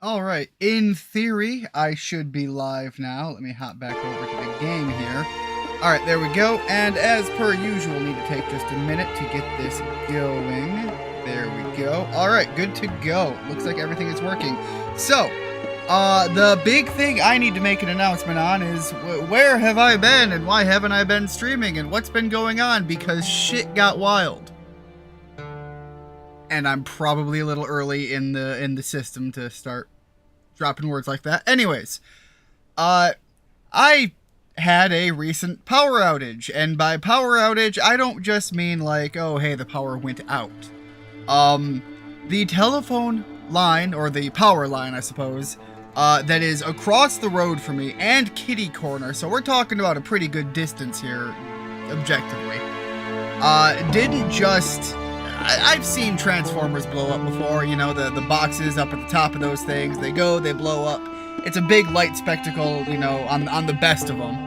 Alright, in theory, I should be live now. Let me hop back over to the game here. Alright, there we go, and as per usual, need to take just a minute to get this going. There we go. Alright, good to go. Looks like everything is working. So, the big thing I need to make an announcement on is where have I been and why haven't I been streaming and what's been going on, because shit got wild. And I'm probably a little early in the system to start dropping words like that. Anyways, I had a recent power outage, and by power outage, I don't just mean like, oh hey, the power went out. The telephone line, or the power line, I suppose, that is across the road from me and kitty corner, so we're talking about a pretty good distance here, objectively, didn't just... I've seen transformers blow up before, you know, the boxes up at the top of those things, they go, they blow up. It's a big light spectacle, you know, on the best of them.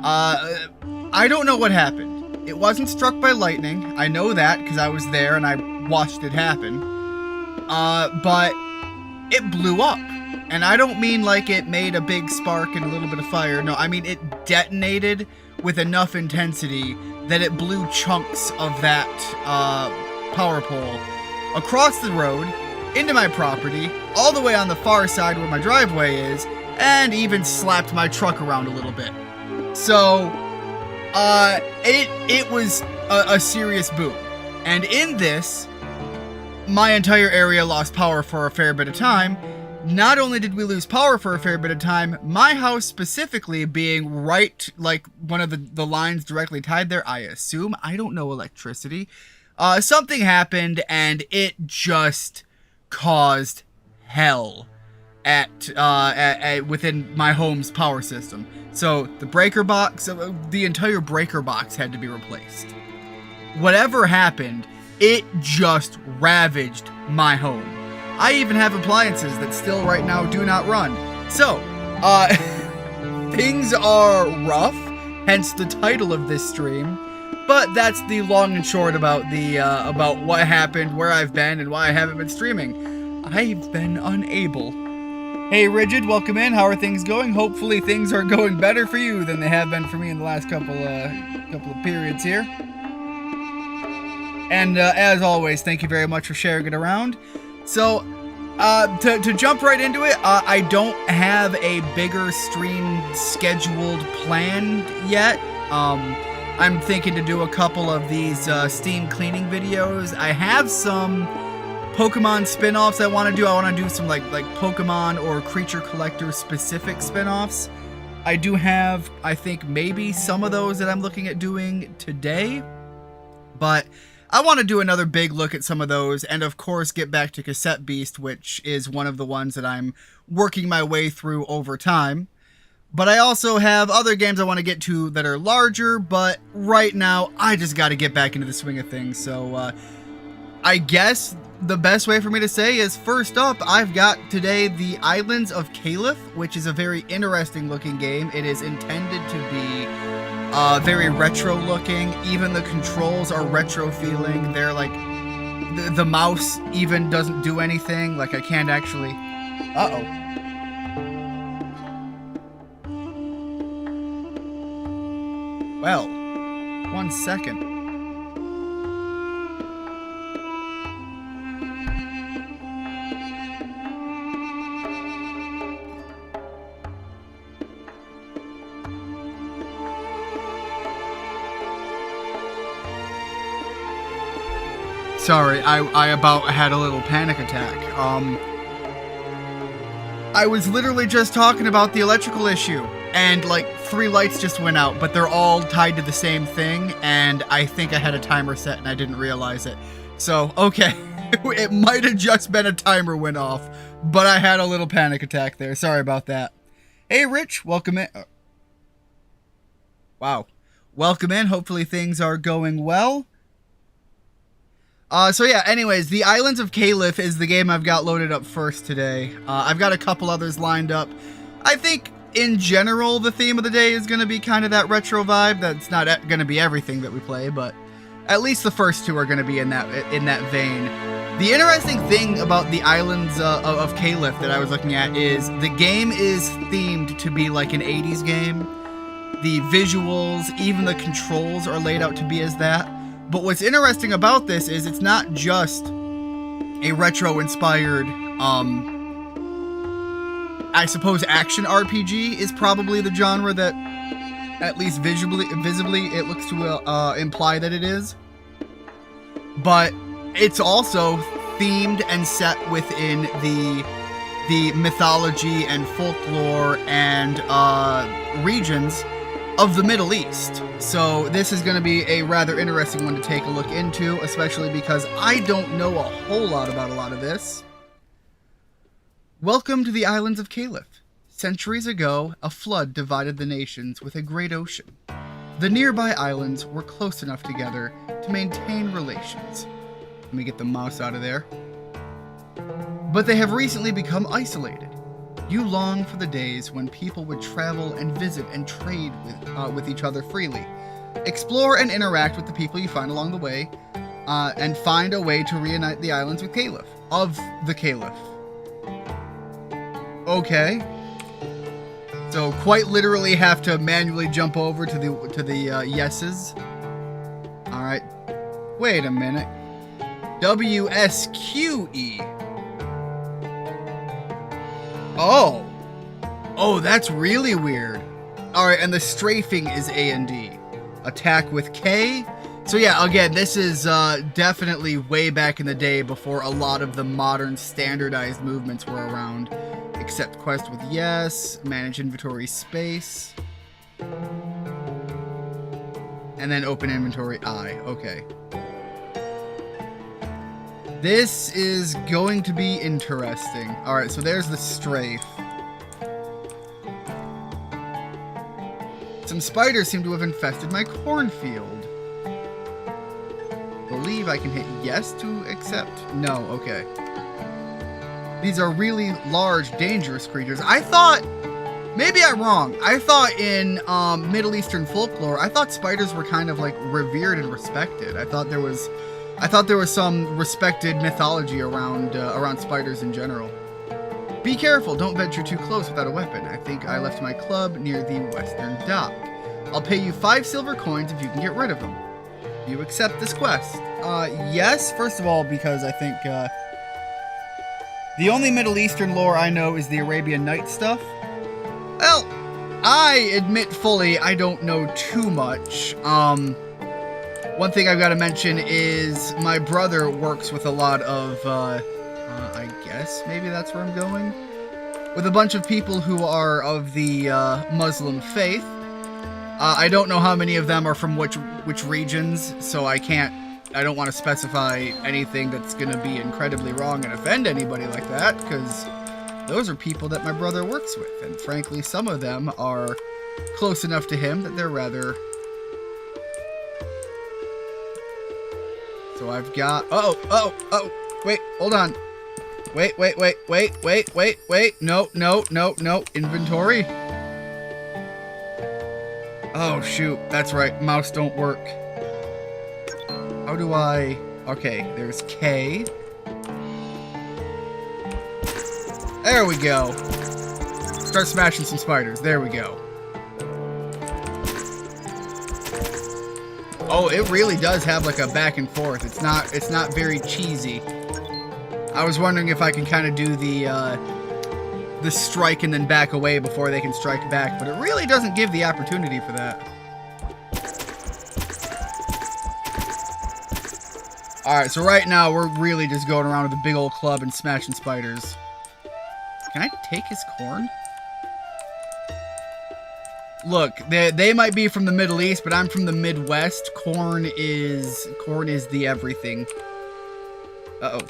I don't know what happened. It wasn't struck by lightning, I know that, because I was there and I watched it happen. But it blew up. And I don't mean like it made a big spark and a little bit of fire, no, I mean it detonated with enough intensity that it blew chunks of that, power pole across the road, into my property, all the way on the far side where my driveway is, and even slapped my truck around a little bit. So, it was a serious boom. And in this, my entire area lost power for a fair bit of time. Not only did we lose power for a fair bit of time, my house specifically being right, like, one of the lines directly tied there, I assume, I don't know electricity, something happened and it just caused hell at within my home's power system. So the breaker box, the entire breaker box had to be replaced. Whatever happened, it just ravaged my home. I even have appliances that still right now do not run. So, things are rough, hence the title of this stream. But that's the long and short about the about what happened, where I've been, and why I haven't been streaming. I've been unable. Hey Rigid, welcome in. How are things going? Hopefully things are going better for you than they have been for me in the last couple of periods here. And as always, thank you very much for sharing it around. So, to jump right into it, I don't have a bigger stream scheduled planned yet. I'm thinking to do a couple of these Steam cleaning videos. I have some Pokemon spin-offs I want to do. I want to do some like Pokemon or creature collector specific spin-offs. I do have, I think, maybe some of those that I'm looking at doing today. But I want to do another big look at some of those, and of course get back to Cassette Beast, which is one of the ones that I'm working my way through over time. But I also have other games I want to get to that are larger, but right now I just got to get back into the swing of things. So I guess the best way for me to say is, first up, I've got today the Islands of Caliph, which is a very interesting looking game. It is intended to be very retro looking. Even the controls are retro feeling. They're like, the mouse even doesn't do anything. Like I can't actually, uh-oh. Well, 1 second. Sorry, I about had a little panic attack. I was literally just talking about the electrical issue, and like 3 lights just went out, but they're all tied to the same thing, and I think I had a timer set and I didn't realize it. So, okay, it might have just been a timer went off, but I had a little panic attack there. Sorry about that. Hey Rich, welcome in. Wow. Welcome in, hopefully things are going well. So yeah, anyways, the Islands of Caliph is the game I've got loaded up first today. I've got a couple others lined up. I think, in general, the theme of the day is going to be kind of that retro vibe. That's not going to be everything that we play, but at least the first two are going to be in that vein. The interesting thing about the islands of Caliph that I was looking at is the game is themed to be like an 80s game. The visuals, even the controls are laid out to be as that. But what's interesting about this is it's not just a retro-inspired, I suppose action RPG is probably the genre that, at least visibly, it looks to imply that it is. But it's also themed and set within the mythology and folklore and regions of the Middle East. So this is going to be a rather interesting one to take a look into, especially because I don't know a whole lot about a lot of this. Welcome to the islands of Caliph. Centuries ago, a flood divided the nations with a great ocean. The nearby islands were close enough together to maintain relations. Let me get the mouse out of there. But they have recently become isolated. You long for the days when people would travel and visit and trade with each other freely. Explore and interact with the people you find along the way, and find a way to reunite the islands with Caliph. Of the Caliph. Okay. So quite literally have to manually jump over to the yeses. All right. Wait a minute. WSQE. Oh. Oh, that's really weird. All right, and the strafing is A and D. Attack with K. So yeah, again, this is definitely way back in the day before a lot of the modern standardized movements were around. Accept quest with yes, manage inventory space, and then open inventory I. Okay. This is going to be interesting. Alright, so there's the strafe. Some spiders seem to have infested my cornfield. Believe I can hit yes to accept? No, okay. These are really large, dangerous creatures. I thought, maybe I'm wrong. I thought in Middle Eastern folklore, I thought spiders were kind of like revered and respected. I thought there was some respected mythology around spiders in general. Be careful, don't venture too close without a weapon. I think I left my club near the western dock. I'll pay you 5 silver coins if you can get rid of them. Do you accept this quest? Yes, first of all, because I think, the only Middle Eastern lore I know is the Arabian Nights stuff. Well, I admit fully I don't know too much. One thing I've got to mention is my brother works with a lot of, I guess maybe that's where I'm going, with a bunch of people who are of the Muslim faith. I don't know how many of them are from which regions, so I don't want to specify anything that's going to be incredibly wrong and offend anybody like that, because those are people that my brother works with, and frankly, some of them are close enough to him that they're rather... So I've got... Oh, wait, hold on. Wait, no, inventory. Oh, shoot, that's right, mouse don't work. How do I... Okay, there's K. There we go. Start smashing some spiders, there we go. Oh, it really does have like a back and forth. It's not very cheesy. I was wondering if I can kind of do the strike and then back away before they can strike back, but it really doesn't give the opportunity for that. Alright, so right now we're really just going around with a big old club and smashing spiders. Can I take his corn? Look, they might be from the Middle East, but I'm from the Midwest. Corn is the everything. Uh-oh.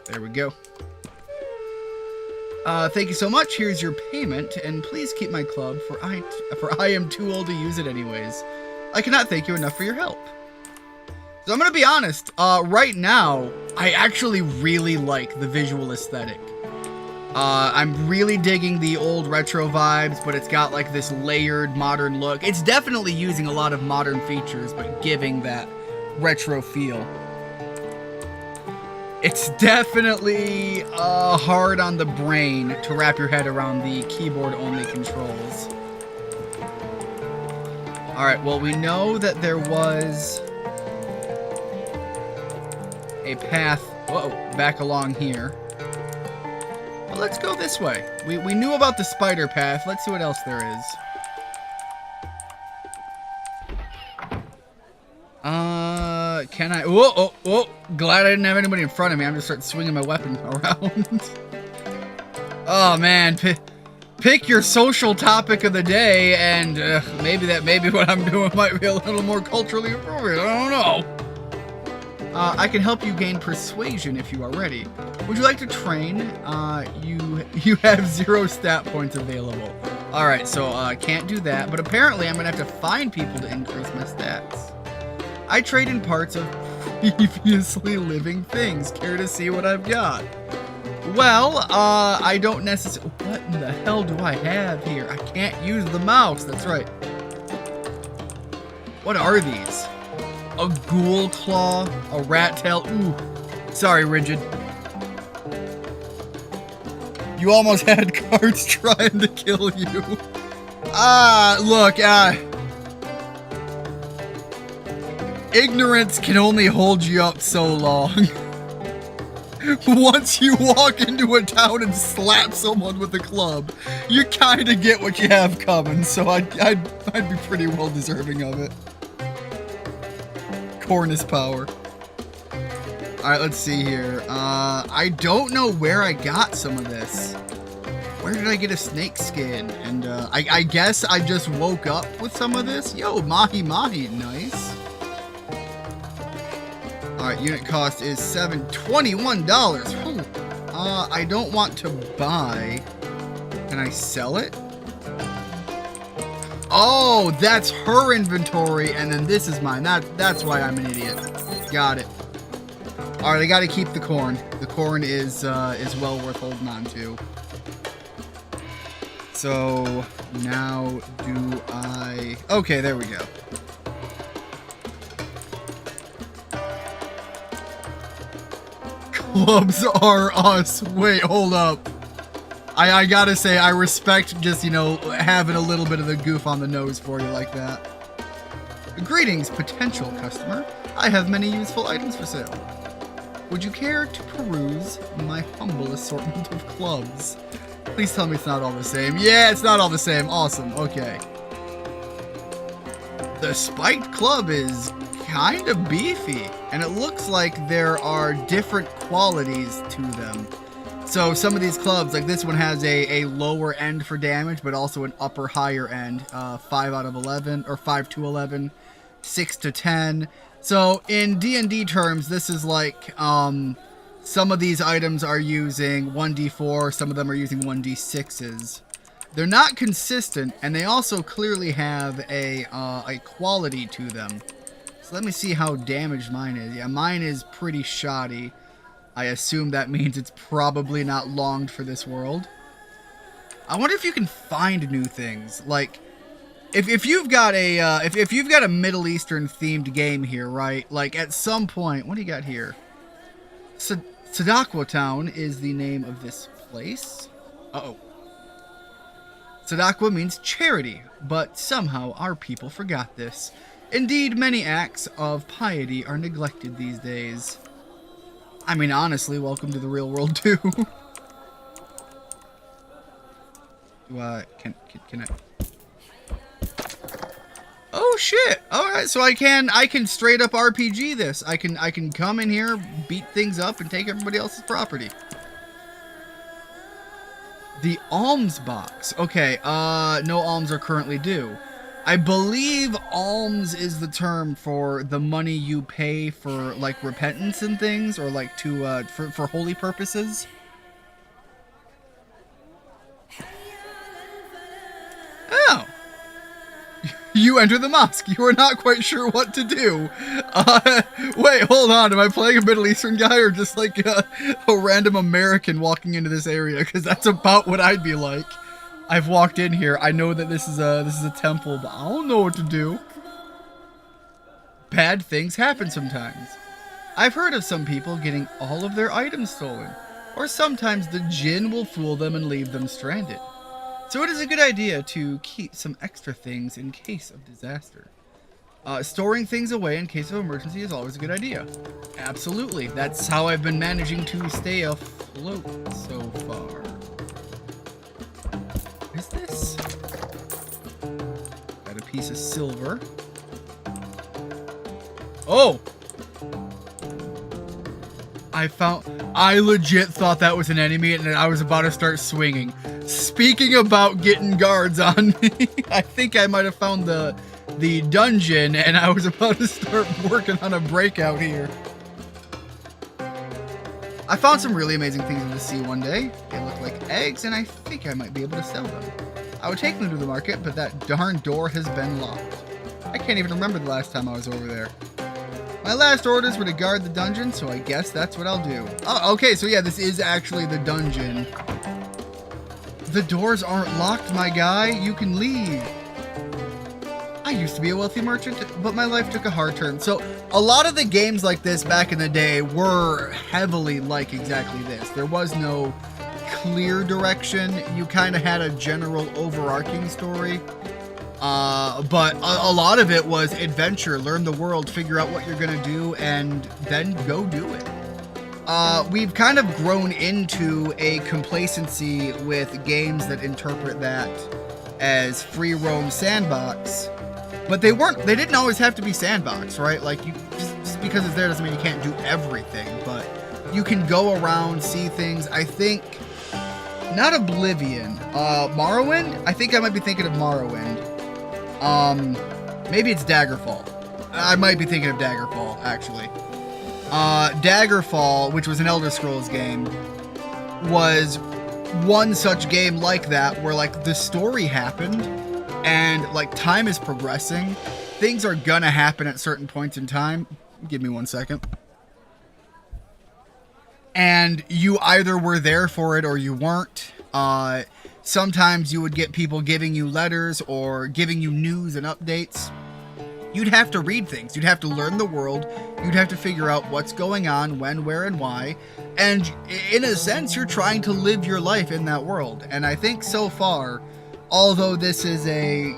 There we go. Thank you so much. Here's your payment, and please keep my club, for I am too old to use it anyways. I cannot thank you enough for your help. So I'm gonna be honest, right now, I actually really like the visual aesthetic. I'm really digging the old retro vibes, but it's got like this layered modern look. It's definitely using a lot of modern features, but giving that retro feel. It's definitely hard on the brain to wrap your head around the keyboard-only controls. Alright, well, we know that there was a path, back along here. Well, let's go this way. We knew about the spider path. Let's see what else there is. Can I? Whoa. Glad I didn't have anybody in front of me. I'm just starting swinging my weapon around. Oh, man. Pick your social topic of the day, and maybe what I'm doing might be a little more culturally appropriate. I don't know. I can help you gain persuasion if you are ready. Would you like to train? You have 0 stat points available. Alright, so can't do that, but apparently I'm going to have to find people to increase my stats. I trade in parts of previously living things. Care to see what I've got? Well, I don't necessarily... What in the hell do I have here? I can't use the mouse. That's right. What are these? A ghoul claw? A rat tail? Ooh. Sorry, Rigid. You almost had cards trying to kill you. Look, ignorance can only hold you up so long. Once you walk into a town and slap someone with a club, you kind of get what you have coming, so I'd be pretty well deserving of it. Cornus power. Alright, let's see here. I don't know where I got some of this. Where did I get a snake skin? And I guess I just woke up with some of this. Yo, mahi, nice. Alright, unit cost is $21. I don't want to buy. Can I sell it? Oh, that's her inventory, and then this is mine. That's why I'm an idiot. Got it. Alright, I gotta keep the corn. The corn is well worth holding on to. So, now do I... Okay, there we go. Clubs are us. Wait, hold up. I gotta say, I respect just, having a little bit of the goof on the nose for you like that. Greetings, potential customer. I have many useful items for sale. Would you care to peruse my humble assortment of clubs? Please tell me it's not all the same. Yeah, it's not all the same. Awesome. Okay. The spiked club is kind of beefy, and it looks like there are different qualities to them. So some of these clubs, like this one, has a lower end for damage, but also an upper higher end. 5 out of 11, or 5 to 11, 6 to 10. So in D&D terms, this is like, some of these items are using 1d4, some of them are using 1d6s. They're not consistent, and they also clearly have a quality to them. So let me see how damaged mine is. Yeah, mine is pretty shoddy. I assume that means it's probably not longed for this world. I wonder if you can find new things. Like, if you've got a if you've got a Middle Eastern themed game here, right? Like at some point, what do you got here? Sadaqua Town is the name of this place. Uh-oh. Sadaqua means charity, but somehow our people forgot this. Indeed, many acts of piety are neglected these days. I mean, honestly, welcome to the real world, too. Can I... Oh, shit! Alright, so I can straight up RPG this. I can come in here, beat things up, and take everybody else's property. The alms box. Okay, no alms are currently due. I believe alms is the term for the money you pay for, like, repentance and things, or, like, to, for holy purposes. Oh. You enter the mosque. You are not quite sure what to do. Wait, hold on. Am I playing a Middle Eastern guy or just, like, a random American walking into this area? Because that's about what I'd be like. I've walked in here. I know that this is a temple, but I don't know what to do. Bad things happen sometimes. I've heard of some people getting all of their items stolen, or sometimes the djinn will fool them and leave them stranded. So it is a good idea to keep some extra things in case of disaster. Storing things away in case of emergency is always a good idea. Absolutely, that's how I've been managing to stay afloat so far. What is this? Got a piece of silver. Oh! I legit thought that was an enemy and I was about to start swinging. Speaking about getting guards on me, I think I might have found the dungeon and I was about to start working on a breakout here. I found some really amazing things in the sea one day. They look like eggs and I think I might be able to sell them. I would take them to the market, but that darn door has been locked. I can't even remember the last time I was over there. My last orders were to guard the dungeon, so I guess that's what I'll do. Oh, okay, so yeah, this is actually the dungeon. The doors aren't locked, my guy. You can leave. I used to be a wealthy merchant, but my life took a hard turn. So a lot of the games like this back in the day were heavily like exactly this. There was no clear direction. You kind of had a general overarching story. But a lot of it was adventure, learn the world, figure out what you're going to do, and then go do it. We've kind of grown into a complacency with games that interpret that as free roam sandbox, but they didn't always have to be sandbox, right? Like, just because it's there doesn't mean you can't do everything, but you can go around, see things. I think, not Oblivion, Morrowind? I think I might be thinking of Morrowind. Maybe it's Daggerfall. I might be thinking of Daggerfall, actually. Daggerfall, which was an Elder Scrolls game, was one such game like that where, like, the story happened and, like, time is progressing. Things are gonna happen at certain points in time. Give me 1 second. And you either were there for it or you weren't. Sometimes you would get people giving you letters or giving you news and updates. You'd have to read things. You'd have to learn the world. You'd have to figure out what's going on, when, where, and why. And in a sense, you're trying to live your life in that world. And I think so far, although this is a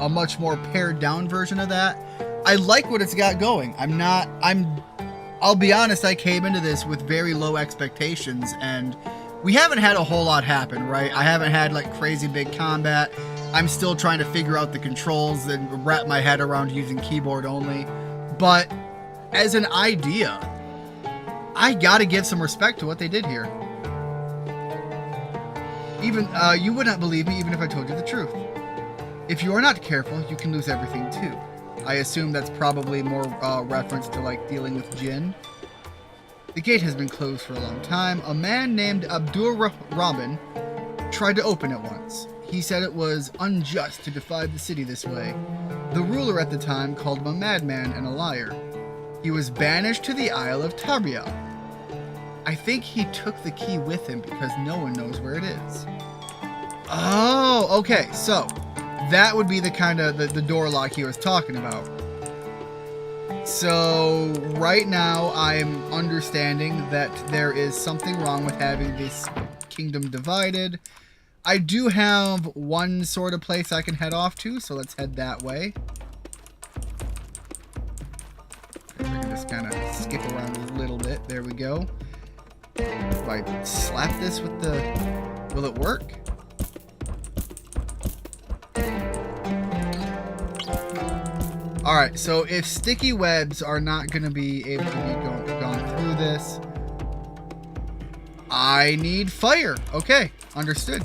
much more pared down version of that, I like what it's got going. I'll be honest, I came into this with very low expectations, and we haven't had a whole lot happen, right? I haven't had like crazy big combat. I'm still trying to figure out the controls and wrap my head around using keyboard only. But as an idea, I gotta give some respect to what they did here. Even, you would not believe me even if I told you the truth. If you are not careful, you can lose everything too. I assume that's probably more reference to like dealing with Jinn. The gate has been closed for a long time. A man named Abdur Rahman tried to open it once. He said it was unjust to divide the city this way. The ruler at the time called him a madman and a liar. He was banished to the Isle of Tabria. I think he took the key with him because no one knows where it is. Oh, okay, so that would be the kind of the door lock he was talking about. So right now I'm understanding that there is something wrong with having this kingdom divided. I do have one sort of place I can head off to, so let's head that way. I can just kind of skip around a little bit. There we go. If I slap this with the... Will it work? Alright, so if sticky webs are not going to be able to be gone through this, I need fire. Okay, understood.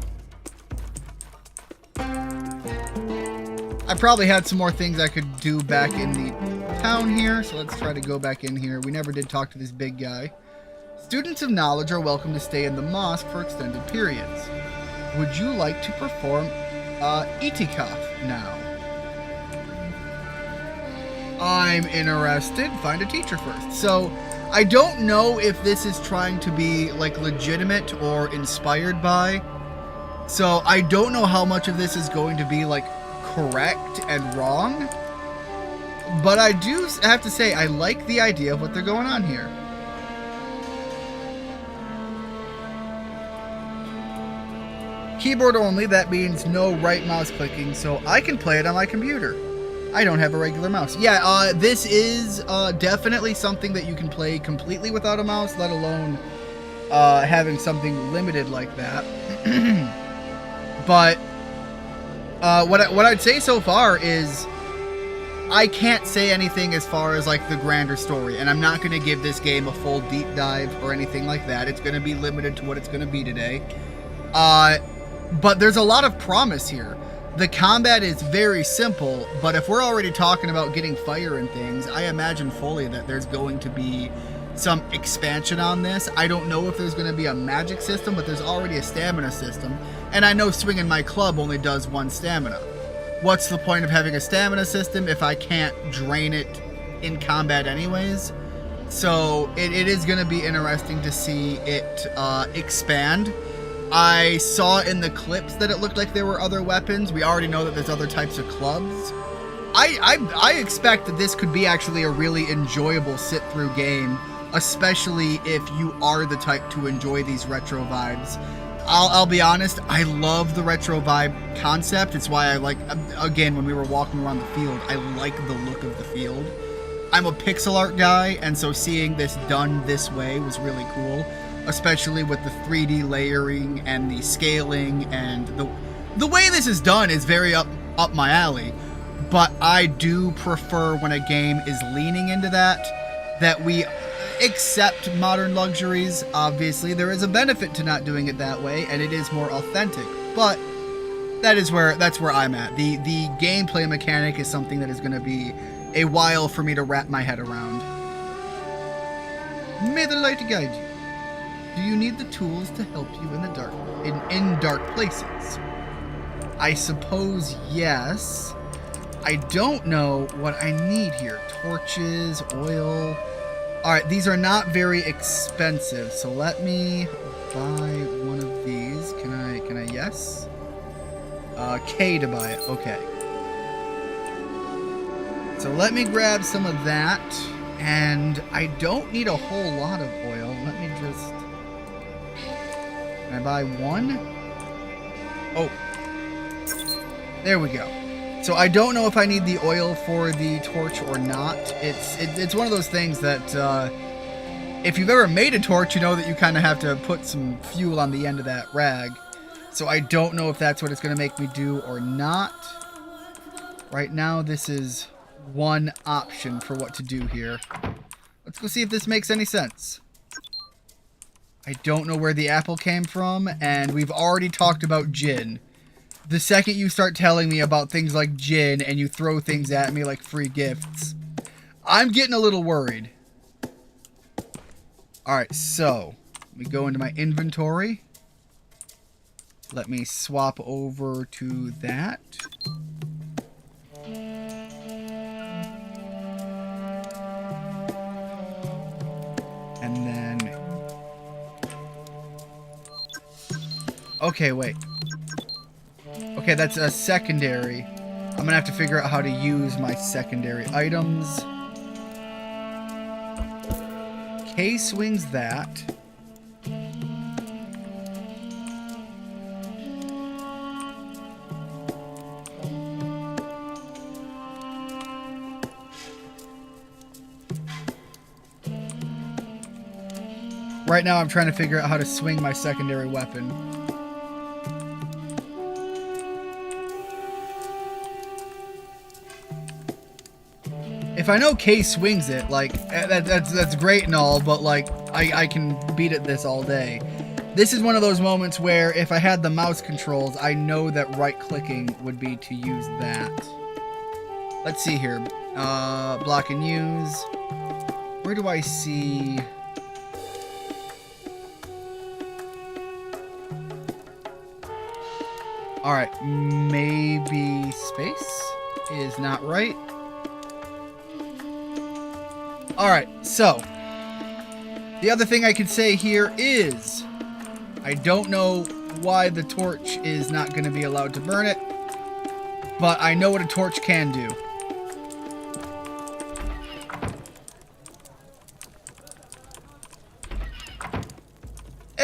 I probably had some more things I could do back in the town here, so let's try to go back in here. We never did talk to this big guy. Students of knowledge are welcome to stay in the mosque for extended periods. Would you like to perform itikaf now? I'm interested. Find a teacher first. So, I don't know if this is trying to be, like, legitimate or inspired by. So, I don't know how much of this is going to be, like, correct and wrong. But I do have to say, I like the idea of what they're going on here. Keyboard only, that means no right mouse clicking, so I can play it on my computer. I don't have a regular mouse. Yeah, this is definitely something that you can play completely without a mouse, let alone having something limited like that. But what I'd say so far is I can't say anything as far as like the grander story, and I'm not going to give this game a full deep dive or anything like that. It's going to be limited to what it's going to be today. But there's a lot of promise here. The combat is very simple, but if we're already talking about getting fire and things, I imagine fully that there's going to be some expansion on this. I don't know if there's going to be a magic system, but there's already a stamina system, and I know swinging my club only does 1 stamina. What's the point of having a stamina system if I can't drain it in combat anyways? So it is going to be interesting to see it expand. I saw in the clips that it looked like there were other weapons. We already know that there's other types of clubs. I expect that this could be actually a really enjoyable sit-through game, especially if you are the type to enjoy these retro vibes. I'll be honest, I love the retro vibe concept. It's why I like, again, when we were walking around the field, I like the look of the field. I'm a pixel art guy, and so seeing this done this way was really cool, especially with the 3D layering and the scaling, and the way this is done is very up my alley. But I do prefer when a game is leaning into that we accept modern luxuries. Obviously, there is a benefit to not doing it that way, and it is more authentic. But that's where I'm at. The gameplay mechanic is something that is going to be a while for me to wrap my head around. May the light guide you. Do you need the tools to help you in the dark, in dark places? I suppose yes. I don't know what I need here. Torches, oil. Alright, these are not very expensive, so let me buy one of these. Can I, yes? K to buy it, okay. So let me grab some of that, and I don't need a whole lot of oil. Let me just... Can I buy one? Oh. There we go. So I don't know if I need the oil for the torch or not. It's one of those things that if you've ever made a torch, you know that you kind of have to put some fuel on the end of that rag. So I don't know if that's what it's going to make me do or not. Right now, this is one option for what to do here. Let's go see if this makes any sense. I don't know where the apple came from, and we've already talked about gin. The second you start telling me about things like gin and you throw things at me like free gifts, I'm getting a little worried. Alright, so let me go into my inventory. Let me swap over to that. And then... Okay, wait. Okay, that's a secondary. I'm gonna have to figure out how to use my secondary items. K swings that. Right now I'm trying to figure out how to swing my secondary weapon. If I know K swings it, like, that's great and all, but, like, I can beat at this all day. This is one of those moments where if I had the mouse controls, I know that right-clicking would be to use that. Let's see here. Block and use. Where do I see... Alright, maybe space is not right. Alright, so, the other thing I could say here is, I don't know why the torch is not going to be allowed to burn it, but I know what a torch can do.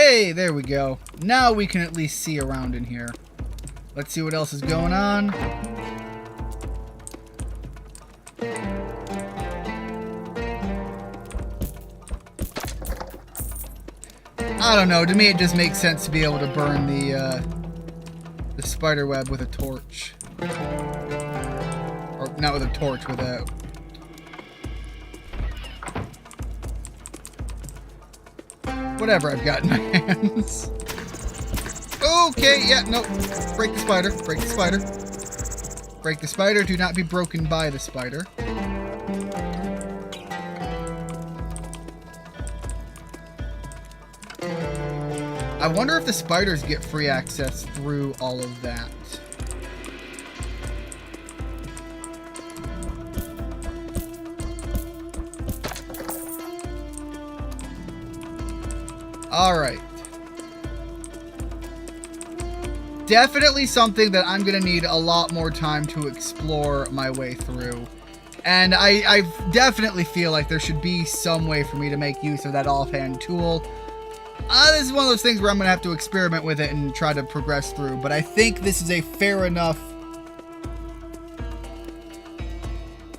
Hey, there we go. Now we can at least see around in here. Let's see what else is going on. I don't know. To me, it just makes sense to be able to burn the spider web with a torch. Or not with a torch, with a... whatever I've got in my hands. Okay, yeah, no. Break the spider. Break the spider. Break the spider. Do not be broken by the spider. I wonder if the spiders get free access through all of that. Alright. Definitely something that I'm going to need a lot more time to explore my way through. And I definitely feel like there should be some way for me to make use of that offhand tool. This is one of those things where I'm going to have to experiment with it and try to progress through. But I think this is a fair enough...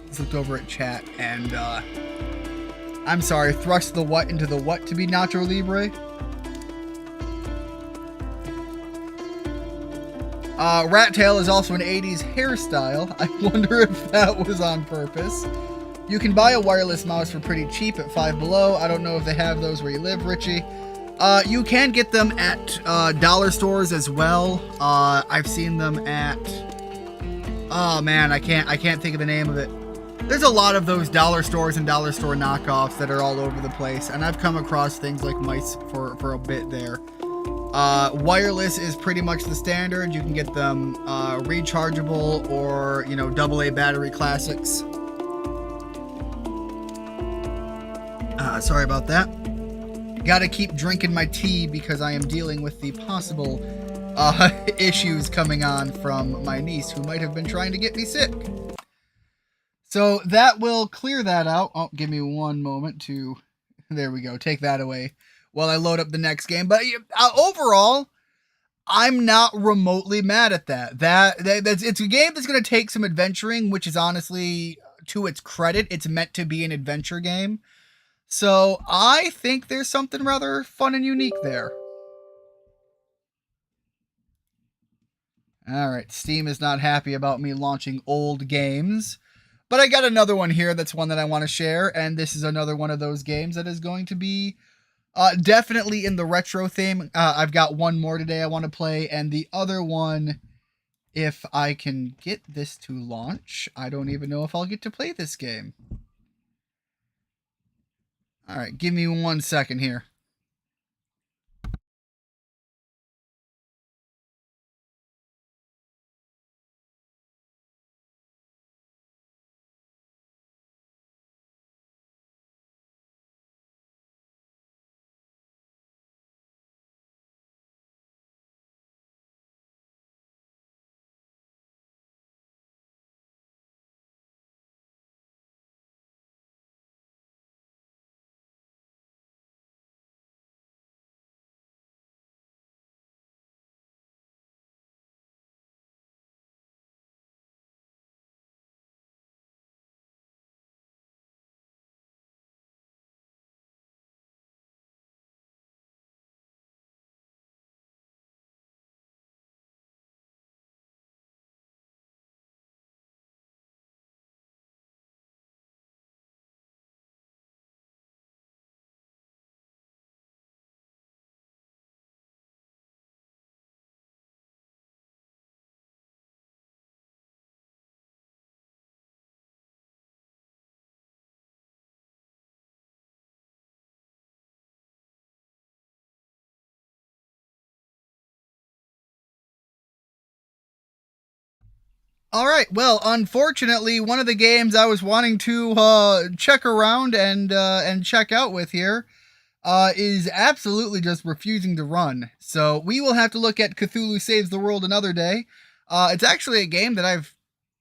Let's look over at chat and, I'm sorry, thrust the what into the what to be Nacho Libre? Rat tail is also an 80s hairstyle. I wonder if that was on purpose. You can buy a wireless mouse for pretty cheap at Five Below. I don't know if they have those where you live, Richie. You can get them at dollar stores as well. I've seen them at... Oh man, I can't think of the name of it. There's a lot of those dollar stores and dollar store knockoffs that are all over the place, and I've come across things like mice for a bit there. Wireless is pretty much the standard. You can get them rechargeable or, you know, AA battery classics. Sorry about that. Gotta keep drinking my tea because I am dealing with the possible issues coming on from my niece who might have been trying to get me sick. So that will clear that out. Oh, give me one moment to... There we go. Take that away while I load up the next game. But overall, I'm not remotely mad at that. It's a game that's going to take some adventuring, which is honestly, to its credit, it's meant to be an adventure game. So I think there's something rather fun and unique there. Alright, Steam is not happy about me launching old games. But I got another one here that's one that I want to share, and this is another one of those games that is going to be definitely in the retro theme. I've got one more today I want to play, and the other one, if I can get this to launch, I don't even know if I'll get to play this game. Alright, give me 1 second here. All right. Well, unfortunately, one of the games I was wanting to check around and check out with here is absolutely just refusing to run. So we will have to look at Cthulhu Saves the World another day. It's actually a game that I've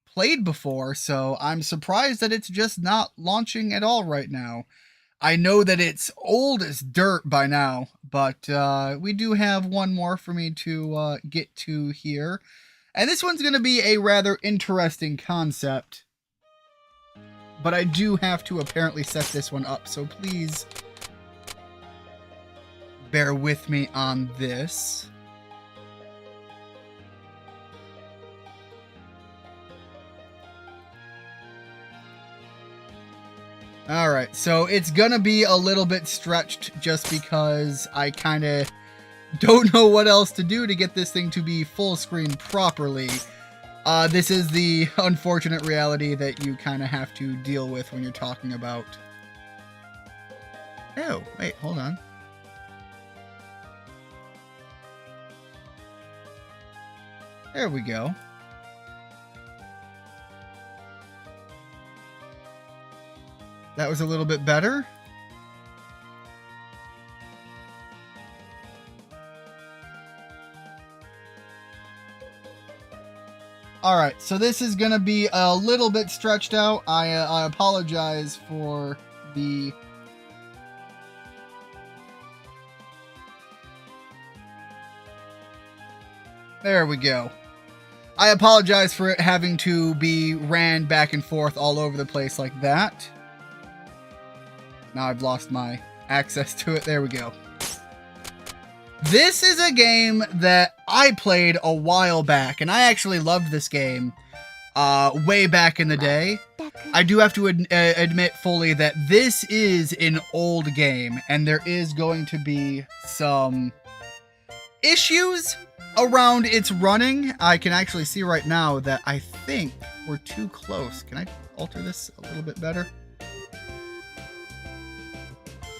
played before, so I'm surprised that it's just not launching at all right now. I know that it's old as dirt by now, but we do have one more for me to get to here. And this one's going to be a rather interesting concept. But I do have to apparently set this one up, so please bear with me on this. Alright, so it's gonna be a little bit stretched just because I kind of don't know what else to do to get this thing to be full screen properly. This is the unfortunate reality that you kind of have to deal with when you're talking about... Oh, wait, hold on. There we go. That was a little bit better. Alright, so this is going to be a little bit stretched out. I apologize for the... There we go. I apologize for it having to be ran back and forth all over the place like that. Now I've lost my access to it. There we go. This is a game that I played a while back, and I actually loved this game way back in the day. I do have to admit fully that this is an old game, and there is going to be some issues around its running. I can actually see right now that I think we're too close. Can I alter this a little bit better?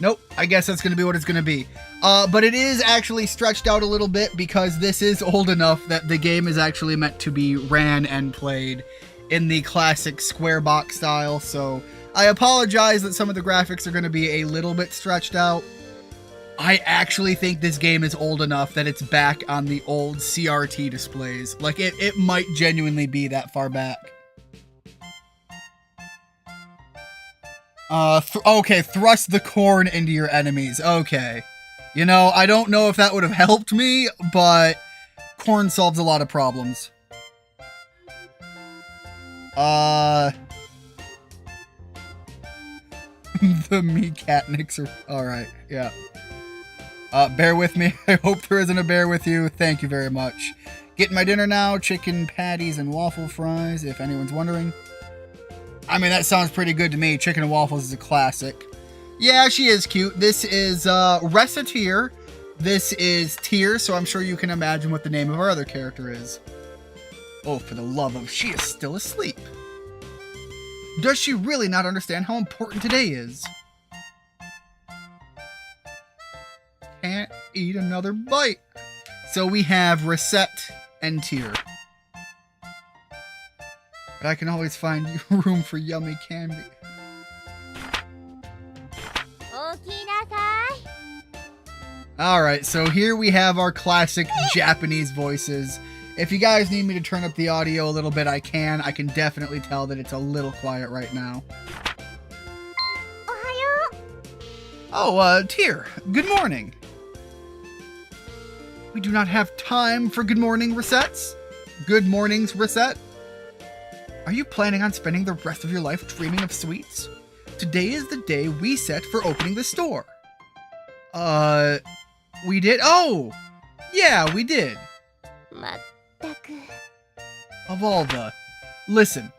Nope, I guess that's going to be what it's going to be. But it is actually stretched out a little bit because this is old enough that the game is actually meant to be ran and played in the classic square box style. So I apologize that some of the graphics are going to be a little bit stretched out. I actually think this game is old enough that it's back on the old CRT displays. Like, it might genuinely be that far back. Okay, thrust the corn into your enemies. Okay. You know, I don't know if that would have helped me, but corn solves a lot of problems. The Meatcatniks are... Alright, yeah. Bear with me. I hope there isn't a bear with you. Thank you very much. Getting my dinner now. Chicken patties and waffle fries, if anyone's wondering. I mean, that sounds pretty good to me. Chicken and waffles is a classic. Yeah, she is cute. This is Reciteer. This is Tear, so I'm sure you can imagine what the name of our other character is. Oh, for the love of... She is still asleep. Does she really not understand how important today is? Can't eat another bite. So we have Reset and Tear. But I can always find room for yummy candy. Alright, so here we have our classic Japanese voices. If you guys need me to turn up the audio a little bit, I can. I can definitely tell that it's a little quiet right now. Oh, Tear, good morning. We do not have time for good morning resets. Good mornings, Reset. Are you planning on spending the rest of your life dreaming of sweets? Today is the day we set for opening the store. We did? Oh! Yeah, we did. Of all the... Listen,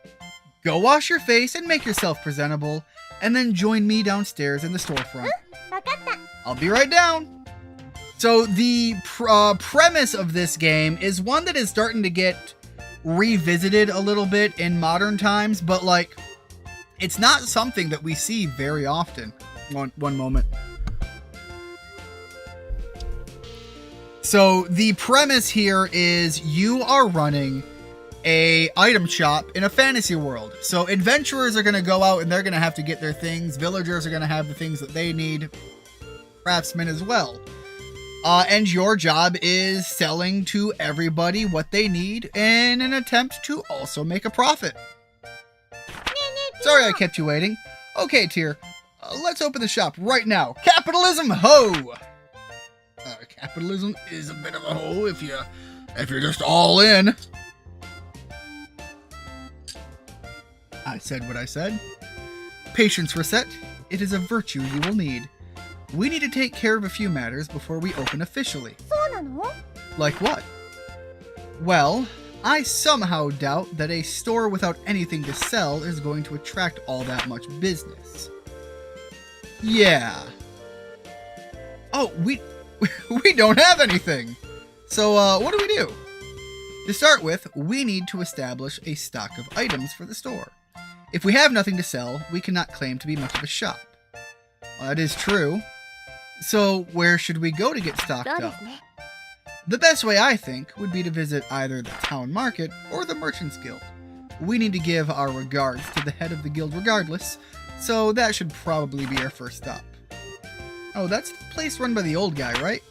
go wash your face and make yourself presentable, and then join me downstairs in the storefront. I'll be right down. So the premise of this game is one that is starting to get revisited a little bit in modern times, but like, it's not something that we see very often. One moment. So the premise here is you are running a item shop in a fantasy world. So adventurers are going to go out and they're going to have to get their things. Villagers are going to have the things that they need. Craftsmen as well. And your job is selling to everybody what they need in an attempt to also make a profit. Sorry I kept you waiting. Okay, Tear. Let's open the shop right now. Capitalism, ho! Capitalism is a bit of a hoe if you're just all in. I said what I said. Patience, Reset. It is a virtue you will need. We need to take care of a few matters before we open officially. Like what? Well, I somehow doubt that a store without anything to sell is going to attract all that much business. Yeah. Oh, we don't have anything. So, what do we do? To start with, we need to establish a stock of items for the store. If we have nothing to sell, we cannot claim to be much of a shop. Well, that is true. So, where should we go to get stocked up? The best way, I think, would be to visit either the town market or the Merchants Guild. We need to give our regards to the head of the guild regardless, so that should probably be our first stop. Oh, that's the place run by the old guy, right?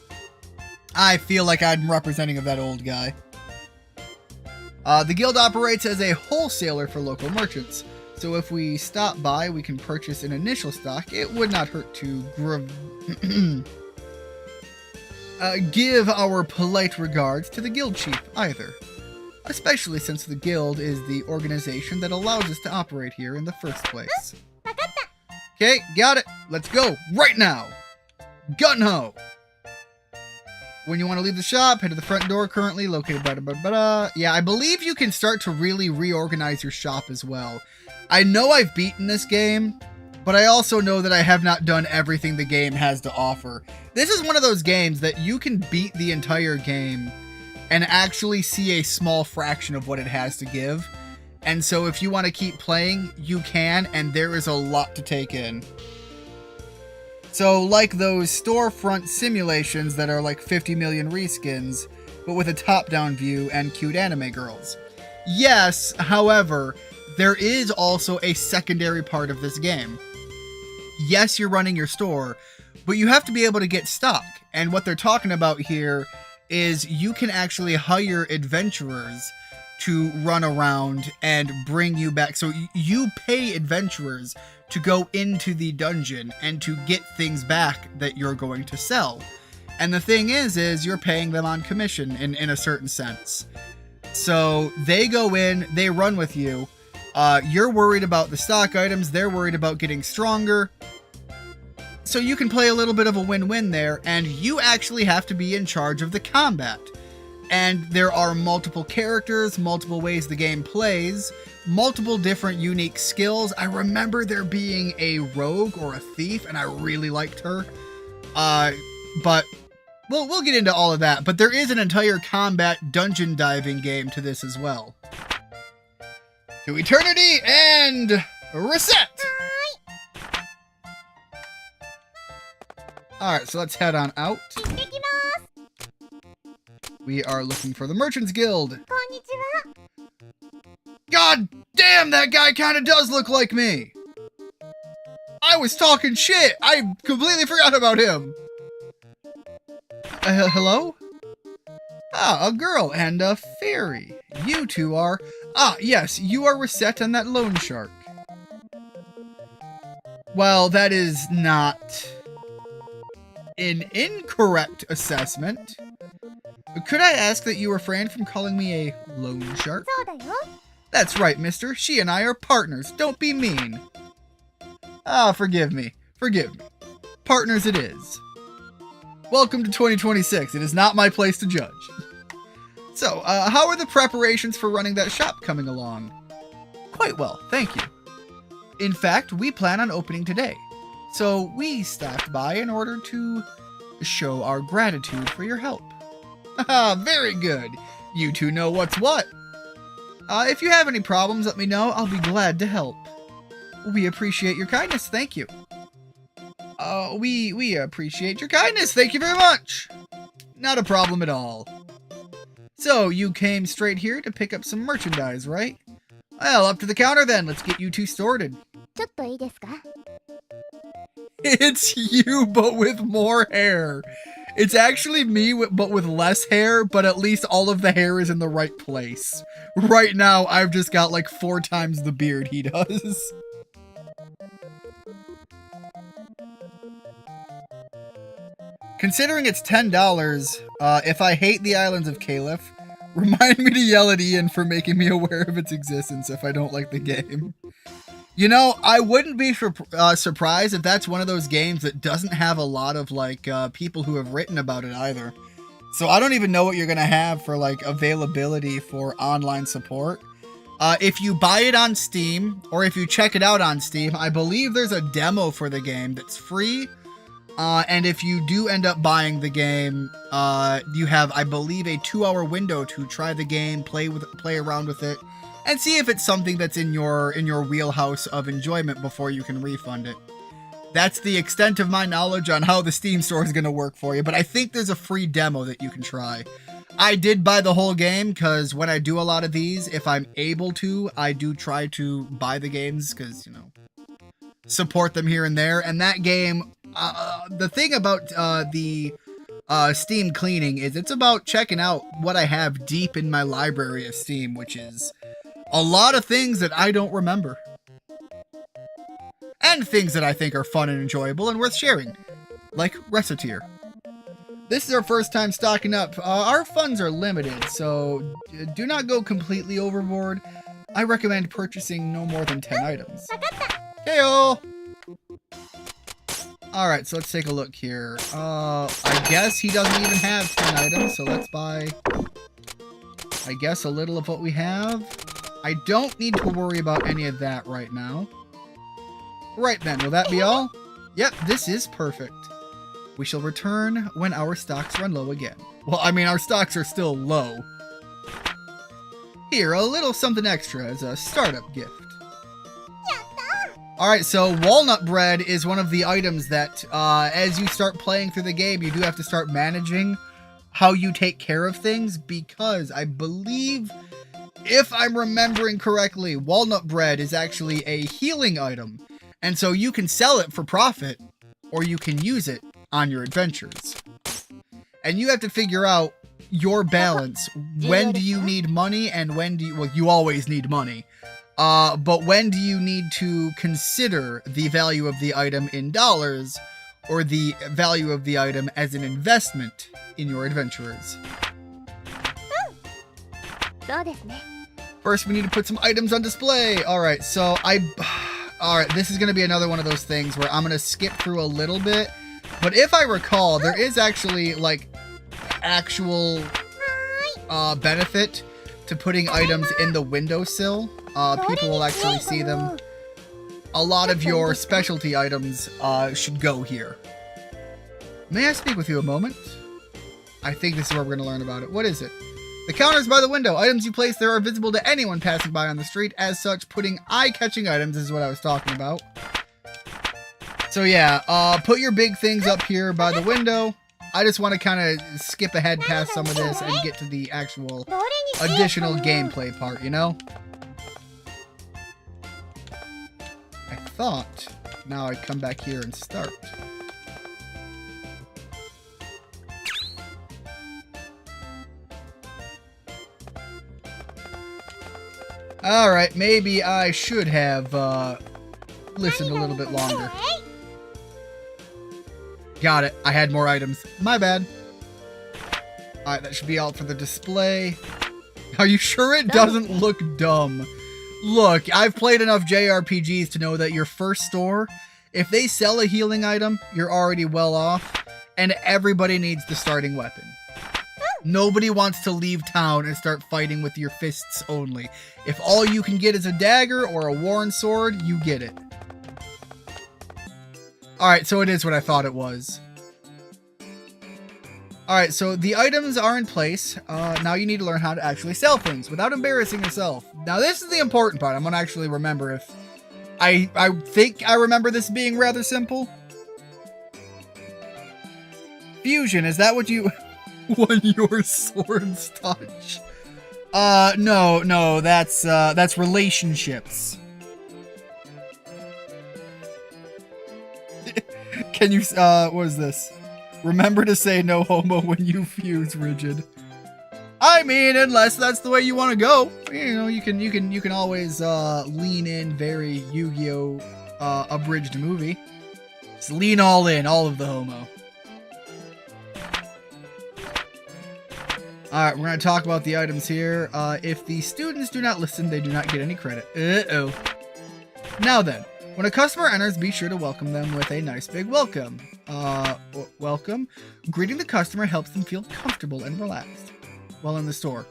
I feel like I'm representing of that old guy. The guild operates as a wholesaler for local merchants, so if we stop by, we can purchase an initial stock. It would not hurt to give our polite regards to the guild chief either, especially since the guild is the organization that allows us to operate here in the first place. Okay, got it. Let's go right now. Gun-ho! When you want to leave the shop, head to the front door currently located Yeah, I believe you can start to really reorganize your shop as well. I know I've beaten this game, but I also know that I have not done everything the game has to offer. This is one of those games that you can beat the entire game and actually see a small fraction of what it has to give. And so if you want to keep playing, you can, and there is a lot to take in. So like those storefront simulations that are like 50 million reskins, but with a top-down view and cute anime girls. Yes, however, there is also a secondary part of this game. Yes, you're running your store, but you have to be able to get stock. And what they're talking about here is you can actually hire adventurers to run around and bring you back. So you pay adventurers to go into the dungeon and to get things back that you're going to sell. And the thing is you're paying them on commission in a certain sense. So they go in, they run with you. You're worried about the stock items. They're worried about getting stronger. So you can play a little bit of a win-win there, and you actually have to be in charge of the combat. And there are multiple characters, multiple ways the game plays, multiple different unique skills. I remember there being a rogue or a thief, and I really liked her. But we'll get into all of that. But there is an entire combat dungeon diving game to this as well. To eternity and reset! Alright, so let's head on out. We are looking for the Merchants Guild. God damn, that guy kind of does look like me. I was talking shit. I completely forgot about him. Hello? Ah, a girl and a fairy. You two are... Ah, yes, you are Reset and that loan shark. Well, that is not an incorrect assessment. Could I ask that you refrain from calling me a loan shark? That's right, mister. She and I are partners. Don't be mean. Ah, forgive me. Forgive me. Partners it is. Welcome to 2026. It is not my place to judge. So, how are the preparations for running that shop coming along? Quite well, thank you. In fact, we plan on opening today. So, we stopped by in order to show our gratitude for your help. Haha, very good. You two know what's what. If you have any problems, let me know. I'll be glad to help. We appreciate your kindness. Thank you. We appreciate your kindness. Thank you very much. Not a problem at all. So, you came straight here to pick up some merchandise, right? Well, up to the counter then. Let's get you two sorted. It's you, but with more hair. It's actually me, but with less hair, but at least all of the hair is in the right place. Right now, I've just got like 4 times the beard he does. Considering it's $10, if I hate the Islands of Caliph, remind me to yell at Ian for making me aware of its existence if I don't like the game. You know, I wouldn't be surprised if that's one of those games that doesn't have a lot of, like, people who have written about it either. So I don't even know what you're going to have for, like, availability for online support. If you buy it on Steam, or if you check it out on Steam, I believe there's a demo for the game that's free. And if you do end up buying the game, you have, I believe, a 2-hour window to try the game, play around with it, and see if it's something that's in your wheelhouse of enjoyment before you can refund it. That's the extent of my knowledge on how the Steam store is going to work for you, but I think there's a free demo that you can try. I did buy the whole game, because when I do a lot of these, if I'm able to, I do try to buy the games, because, you know, support them here and there. And that game, the thing about the Steam cleaning is it's about checking out what I have deep in my library of Steam, which is a lot of things that I don't remember. And things that I think are fun and enjoyable and worth sharing, like Reciteer. This is our first time stocking up. Our funds are limited, so do not go completely overboard. I recommend purchasing no more than 10 items. Heyo! Alright, so let's take a look here. I guess he doesn't even have 10 items, so let's buy, I guess, a little of what we have. I don't need to worry about any of that right now. Right then, will that be all? Yep, this is perfect. We shall return when our stocks run low again. Well, I mean, our stocks are still low. Here, a little something extra as a startup gift. Alright, so walnut bread is one of the items that, as you start playing through the game, you do have to start managing how you take care of things, because I believe, if I'm remembering correctly, walnut bread is actually a healing item. And so you can sell it for profit, or you can use it on your adventures. And you have to figure out your balance. When do you need money, and when do you... Well, you always need money. But when do you need to consider the value of the item in dollars, or the value of the item as an investment in your adventurers? First, we need to put some items on display. Alright, so Alright, this is going to be another one of those things where I'm going to skip through a little bit. But if I recall, there is actually, like, actual benefit to putting items in the windowsill. People will actually see them. A lot of your specialty items should go here. May I speak with you a moment? I think this is where we're going to learn about it. What is it? The counters by the window. Items you place there are visible to anyone passing by on the street. As such, putting eye-catching items is what I was talking about. So yeah, put your big things up here by the window. I just want to kind of skip ahead past some of this and get to the actual additional gameplay part, you know? I thought now I'd come back here and start. Alright, maybe I should have listened a little bit longer. Got it. I had more items. My bad. Alright, that should be all for the display. Are you sure it doesn't look dumb? Look, I've played enough JRPGs to know that your first store, if they sell a healing item, you're already well off, and everybody needs the starting weapon. Nobody wants to leave town and start fighting with your fists only. If all you can get is a dagger or a worn sword, you get it. Alright, so it is what I thought it was. Alright, so the items are in place. Now you need to learn how to actually sell things without embarrassing yourself. Now this is the important part. I'm going to actually remember if... I think I remember this being rather simple. Fusion, is that what you... When your swords touch? No, that's relationships. Can you, what is this? Remember to say no homo when you fuse, Rigid. I mean, unless that's the way you want to go. You know, you can always, lean in very Yu-Gi-Oh! Abridged movie. Just lean all in, all of the homo. Alright, we're going to talk about the items here. If the students do not listen, they do not get any credit. Uh-oh. Now then, when a customer enters, be sure to welcome them with a nice big welcome. Welcome. Greeting the customer helps them feel comfortable and relaxed while in the store.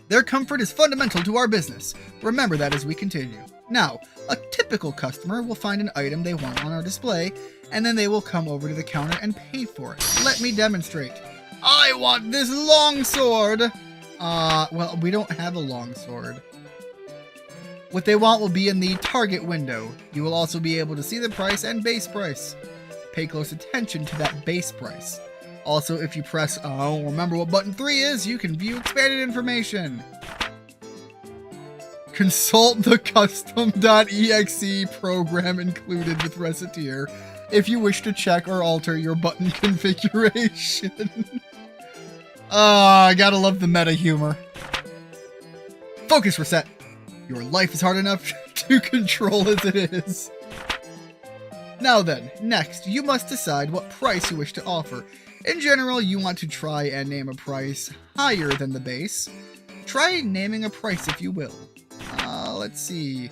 Their comfort is fundamental to our business. Remember that as we continue. Now, a typical customer will find an item they want on our display, and then they will come over to the counter and pay for it. Let me demonstrate. I want this long sword! Well, we don't have a long sword. What they want will be in the target window. You will also be able to see the price and base price. Pay close attention to that base price. Also, if you press, remember what button 3 is, you can view expanded information. Consult the custom.exe program included with Reciteer if you wish to check or alter your button configuration. I gotta love the meta humor. Focus reset. Your life is hard enough to control as it is. Now then, next, you must decide what price you wish to offer. In general, you want to try and name a price higher than the base. Try naming a price if you will. Let's see.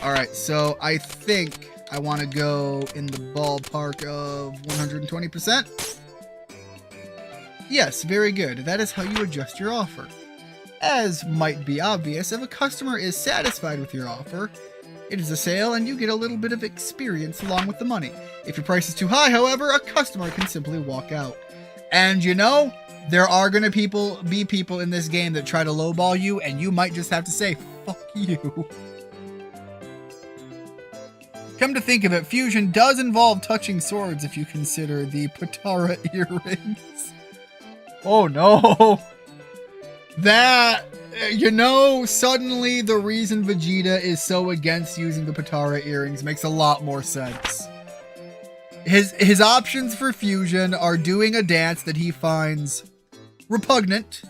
Alright, so I think I want to go in the ballpark of 120%. Yes, very good. That is how you adjust your offer. As might be obvious, if a customer is satisfied with your offer, it is a sale and you get a little bit of experience along with the money. If your price is too high, however, a customer can simply walk out. And you know, there are going to be people in this game that try to lowball you, and you might just have to say, fuck you. Come to think of it, fusion does involve touching swords if you consider the Patara earrings. Oh no! That, you know, suddenly the reason Vegeta is so against using the Patara earrings makes a lot more sense. His options for fusion are doing a dance that he finds repugnant,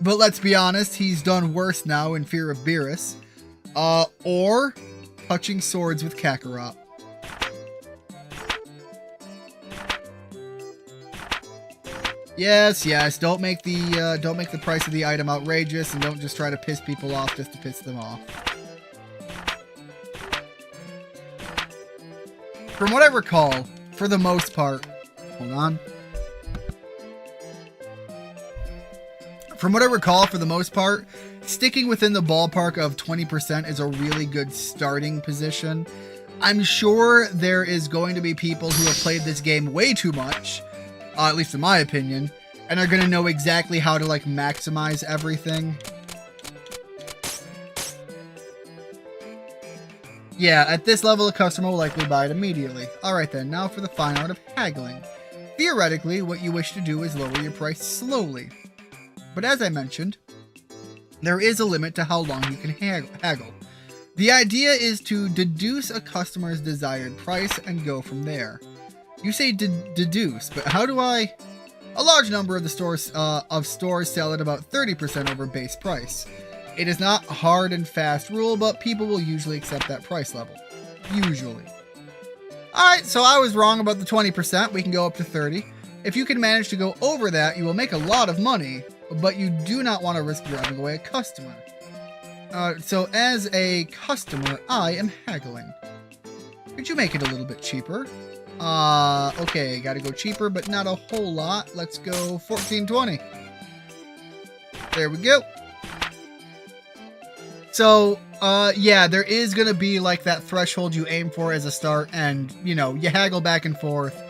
but let's be honest, he's done worse now in Fear of Beerus, or touching swords with Kakarot. Yes, don't make the price of the item outrageous, and don't just try to piss people off just to piss them off. From what I recall, for the most part, hold on. From what I recall, for the most part, sticking within the ballpark of 20% is a really good starting position. I'm sure there is going to be people who have played this game way too much, at least in my opinion, and are going to know exactly how to, like, maximize everything. Yeah, at this level, a customer will likely buy it immediately. Alright then, now for the fine art of haggling. Theoretically, what you wish to do is lower your price slowly. But as I mentioned, there is a limit to how long you can haggle. The idea is to deduce a customer's desired price and go from there. You say deduce, but how do I... A large number of the stores sell at about 30% over base price. It is not a hard and fast rule, but people will usually accept that price level. Usually. Alright, so I was wrong about the 20%. We can go up to 30. If you can manage to go over that, you will make a lot of money, but you do not want to risk driving away a customer. So as a customer, I am haggling. Could you make it a little bit cheaper? Okay, gotta go cheaper, but not a whole lot. Let's go 14.20. There we go. So, yeah, there is gonna be like that threshold you aim for as a start, and, you know, you haggle back and forth.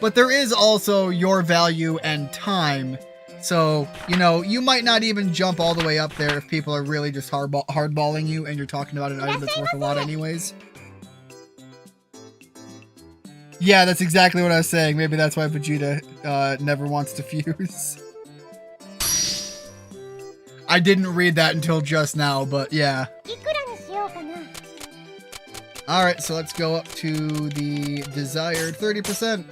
But there is also your value and time. So, you know, you might not even jump all the way up there if people are really just hardballing you and you're talking about an item that's worth a lot anyways. Yeah, that's exactly what I was saying. Maybe that's why Vegeta never wants to fuse. I didn't read that until just now, but yeah. Alright, so let's go up to the desired 30%.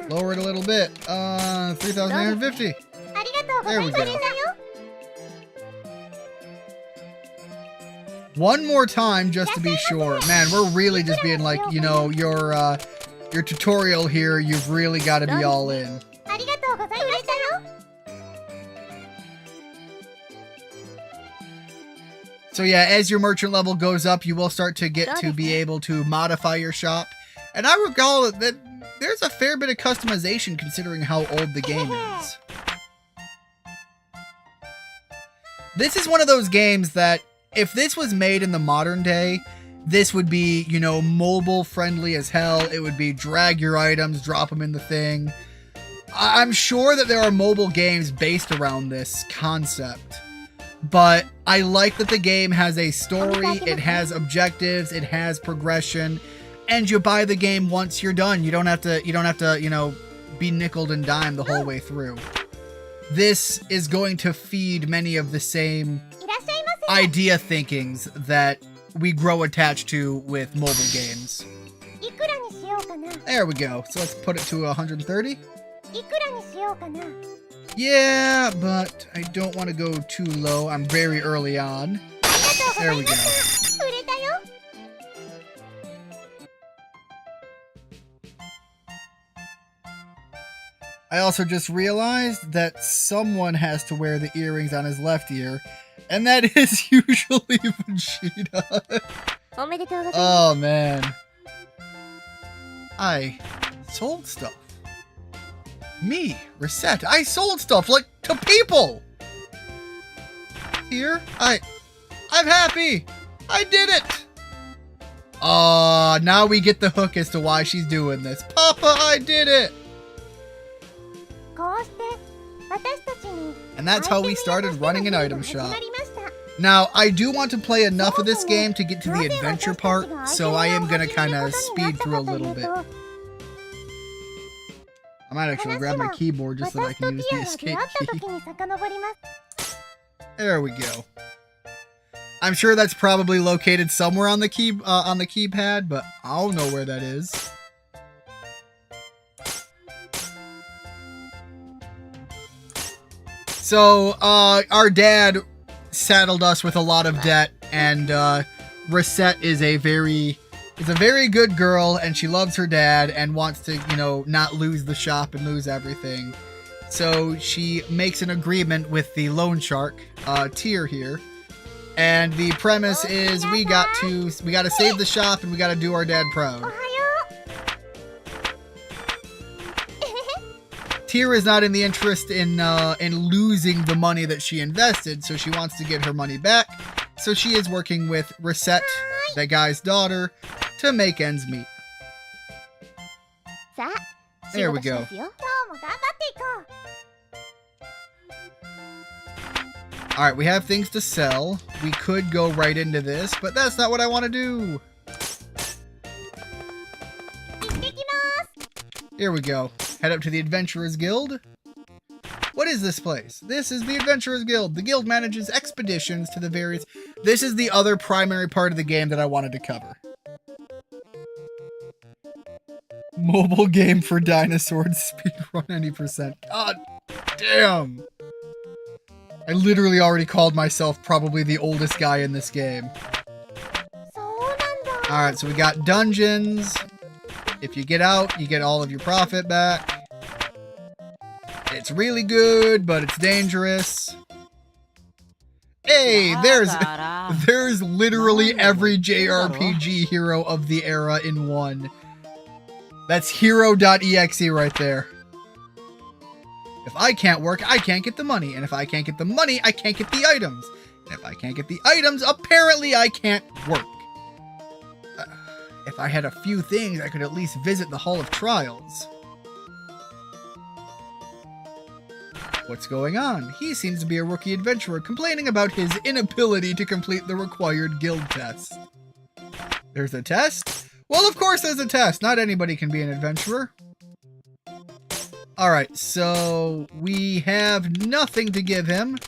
Lower it a little bit. 3,850. There we go. One more time just to be sure. Man, we're really just being like, you know, your your tutorial here, you've really got to be all in. So yeah, as your merchant level goes up, you will start to get to be able to modify your shop. And I recall that there's a fair bit of customization considering how old the game is. This is one of those games that if this was made in the modern day, this would be, you know, mobile friendly as hell. It would be drag your items, drop them in the thing. I'm sure that there are mobile games based around this concept. But I like that the game has a story, it has objectives, it has progression, and you buy the game once you're done. You don't have to, you know, be nickeled and dimed the whole way through. This is going to feed many of the same idea thinkings that we grow attached to with mobile games. There we go. So let's put it to 130. Yeah, but I don't want to go too low. I'm very early on. There we go. I also just realized that someone has to wear the earrings on his left ear, and that is usually Vegeta. Oh man. I sold stuff. Me, Reset. I sold stuff, like, to people! Here, I'm happy! I did it! Now we get the hook as to why she's doing this. Papa, I did it! And that's how we started running an item shop. Now, I do want to play enough of this game to get to the adventure part, so I am gonna kind of speed through a little bit. I might actually grab my keyboard just so that I can use the escape key. There we go. I'm sure that's probably located somewhere on the keypad, but I don't know where that is. So, our dad saddled us with a lot of debt, and Reset is a very good girl, and she loves her dad and wants to, you know, not lose the shop and lose everything. So she makes an agreement with the loan shark, Tier here. And the premise is we got to save the shop and we got to do our dad proud. Tier is not in the interest in losing the money that she invested, so she wants to get her money back. So she is working with Reset, that guy's daughter, to make ends meet. There we go. Alright, we have things to sell. We could go right into this, but that's not what I want to do. Here we go. Head up to the Adventurers Guild. What is this place? This is the Adventurers Guild. The guild manages expeditions to the various... This is the other primary part of the game that I wanted to cover. Mobile game for dinosaurs, speedrun any %. God damn! I literally already called myself probably the oldest guy in this game. Alright, so we got dungeons. If you get out, you get all of your profit back. It's really good, but it's dangerous. Hey, there's literally every JRPG hero of the era in one. That's hero.exe right there. If I can't work, I can't get the money. And if I can't get the money, I can't get the items. And if I can't get the items, apparently I can't work. If I had a few things, I could at least visit the Hall of Trials. What's going on? He seems to be a rookie adventurer complaining about his inability to complete the required guild test. There's a test? Well, of course there's a test. Not anybody can be an adventurer. Alright, so we have nothing to give him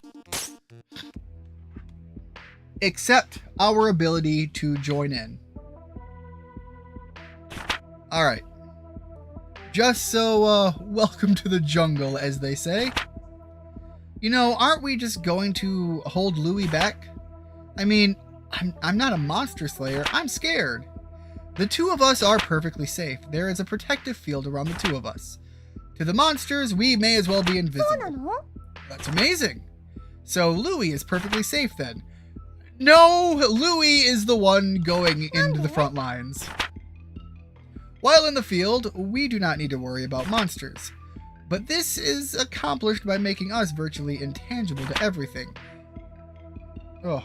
except our ability to join in. Alright. Just so, welcome to the jungle, as they say. You know, aren't we just going to hold Louie back? I mean, I'm not a monster slayer. I'm scared. The two of us are perfectly safe. There is a protective field around the two of us. To the monsters, we may as well be invisible. That's amazing. So Louis is perfectly safe then. No, Louis is the one going into the front lines. While in the field, we do not need to worry about monsters. But this is accomplished by making us virtually intangible to everything. Oh.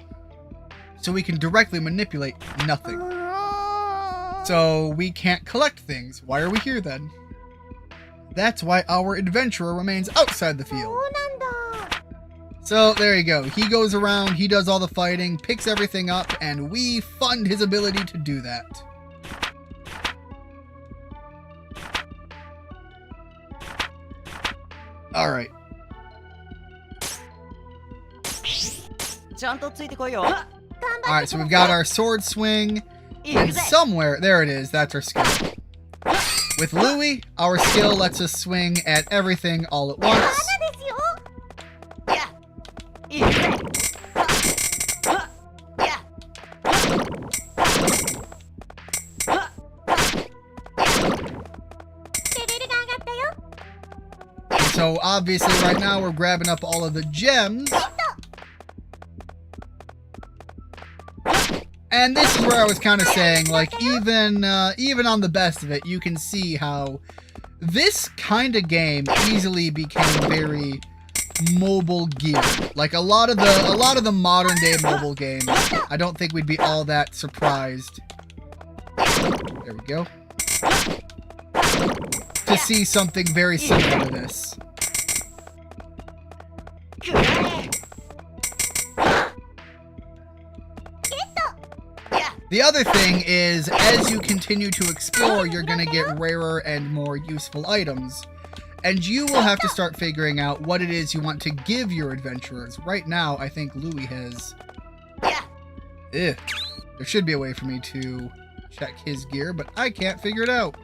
So we can directly manipulate nothing. So we can't collect things. Why are we here then? That's why our adventurer remains outside the field. So there you go. He goes around, he does all the fighting, picks everything up, and we fund his ability to do that. Alright. Alright, so we've got our sword swing, and somewhere, there it is, that's our skill. With Louis, our skill lets us swing at everything all at once. So obviously right now we're grabbing up all of the gems. And this is where I was kind of saying, like, even on the best of it, you can see how this kind of game easily became very mobile geared. Like a lot of the modern day mobile games, I don't think we'd be all that surprised. There we go. To see something very similar to this. The other thing is, as you continue to explore, you're going to get rarer and more useful items. And you will have to start figuring out what it is you want to give your adventurers. Right now, I think Louis has... There should be a way for me to check his gear, but I can't figure it out.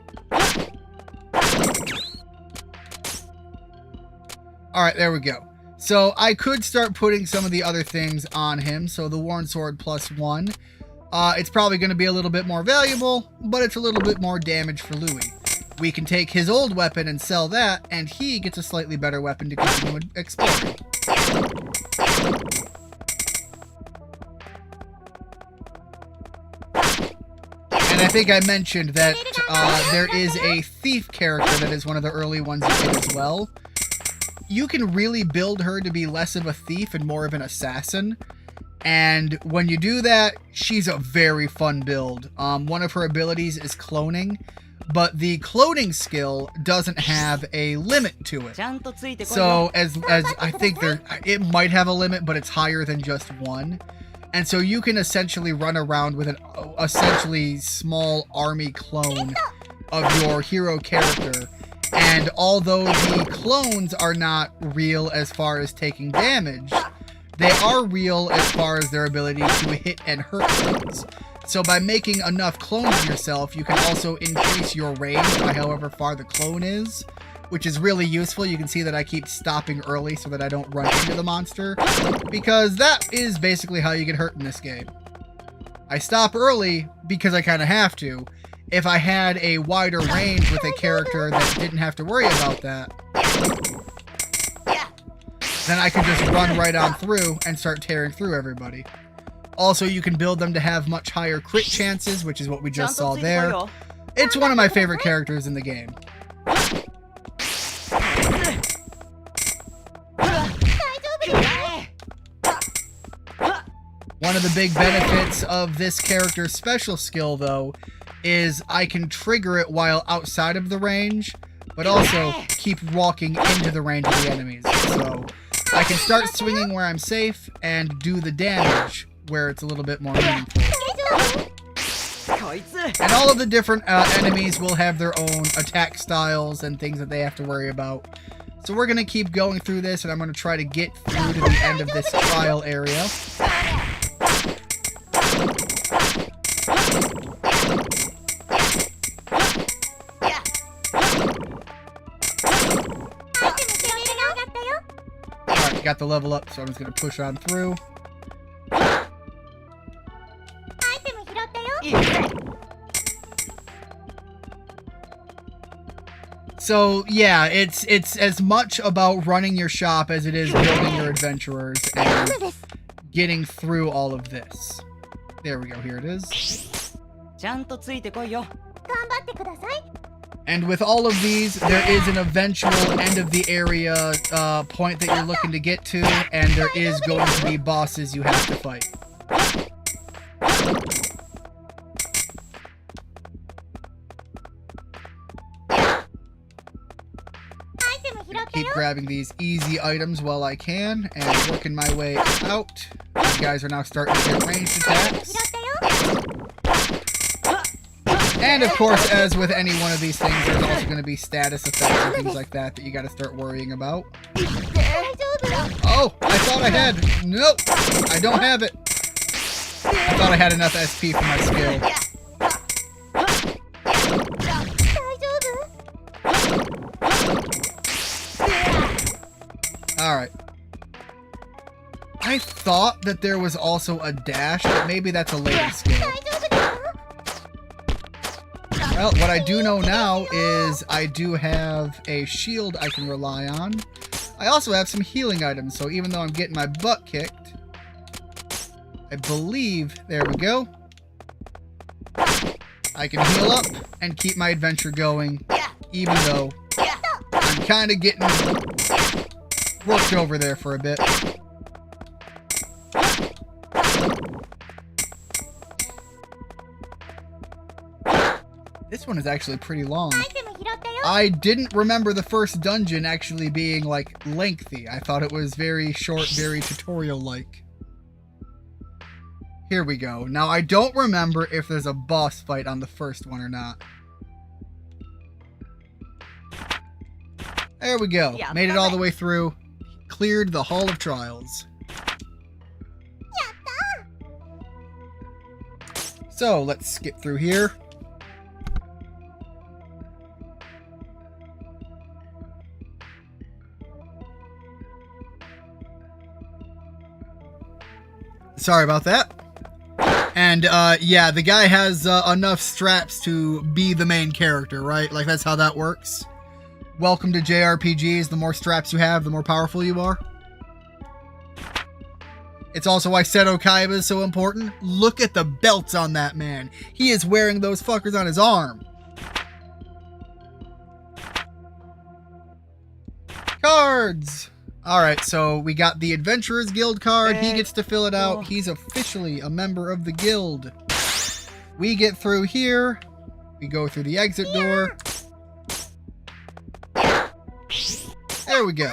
Alright, there we go. So I could start putting some of the other things on him. So the Worn Sword +1. It's probably going to be a little bit more valuable, but it's a little bit more damage for Louis. We can take his old weapon and sell that, and he gets a slightly better weapon to continue exploring. And I think I mentioned that there is a thief character that is one of the early ones you get as well. You can really build her to be less of a thief and more of an assassin. And when you do that, she's a very fun build. One of her abilities is cloning, but the cloning skill doesn't have a limit to it. So as I think it might have a limit, but it's higher than just one. And so you can essentially run around with an essentially small army clone of your hero character. And although the clones are not real as far as taking damage, they are real as far as their ability to hit and hurt things. So by making enough clones of yourself, you can also increase your range by however far the clone is, which is really useful. You can see that I keep stopping early so that I don't run into the monster, because that is basically how you get hurt in this game. I stop early because I kind of have to. If I had a wider range with a character that didn't have to worry about that, then I could just run right on through and start tearing through everybody. Also, you can build them to have much higher crit chances, which is what we just saw there. It's one of my favorite characters in the game. One of the big benefits of this character's special skill, though, is I can trigger it while outside of the range, but also keep walking into the range of the enemies. So I can start swinging where I'm safe and do the damage where it's a little bit more meaningful. And all of the different enemies will have their own attack styles and things that they have to worry about. So we're going to keep going through this, and I'm going to try to get through to the end of this trial area. Alright, got the level up, so I'm just going to push on through. So yeah, it's as much about running your shop as it is building your adventurers and getting through all of this. There we go, here it is. And with all of these, there is an eventual end of the area point that you're looking to get to, and there is going to be bosses you have to fight. Keep grabbing these easy items while I can, and working my way out. You guys are now starting to get ranged attacks. And of course, as with any one of these things, there's also going to be status effects and things like that that you got to start worrying about. Oh, I thought I had. Nope, I don't have it. I thought I had enough SP for my skill. Alright. I thought that there was also a dash, but maybe that's a later skill. Well, what I do know now is I do have a shield I can rely on. I also have some healing items, so even though I'm getting my butt kicked, I believe, there we go, I can heal up and keep my adventure going, even though I'm kind of getting worked over there for a bit. This one is actually pretty long. I didn't remember the first dungeon actually being, like, lengthy. I thought it was very short, very tutorial-like. Here we go. Now, I don't remember if there's a boss fight on the first one or not. There we go. Made it all the way through. Cleared the Hall of Trials. So, let's skip through here. Sorry about that. And, yeah, the guy has enough straps to be the main character, right? Like, that's how that works. Welcome to JRPGs. The more straps you have, the more powerful you are. It's also why Seto Kaiba is so important. Look at the belts on that man. He is wearing those fuckers on his arm. Cards! Alright, so we got the Adventurers Guild card. He gets to fill it out. He's officially a member of the guild. We get through here. We go through the exit door. There we go.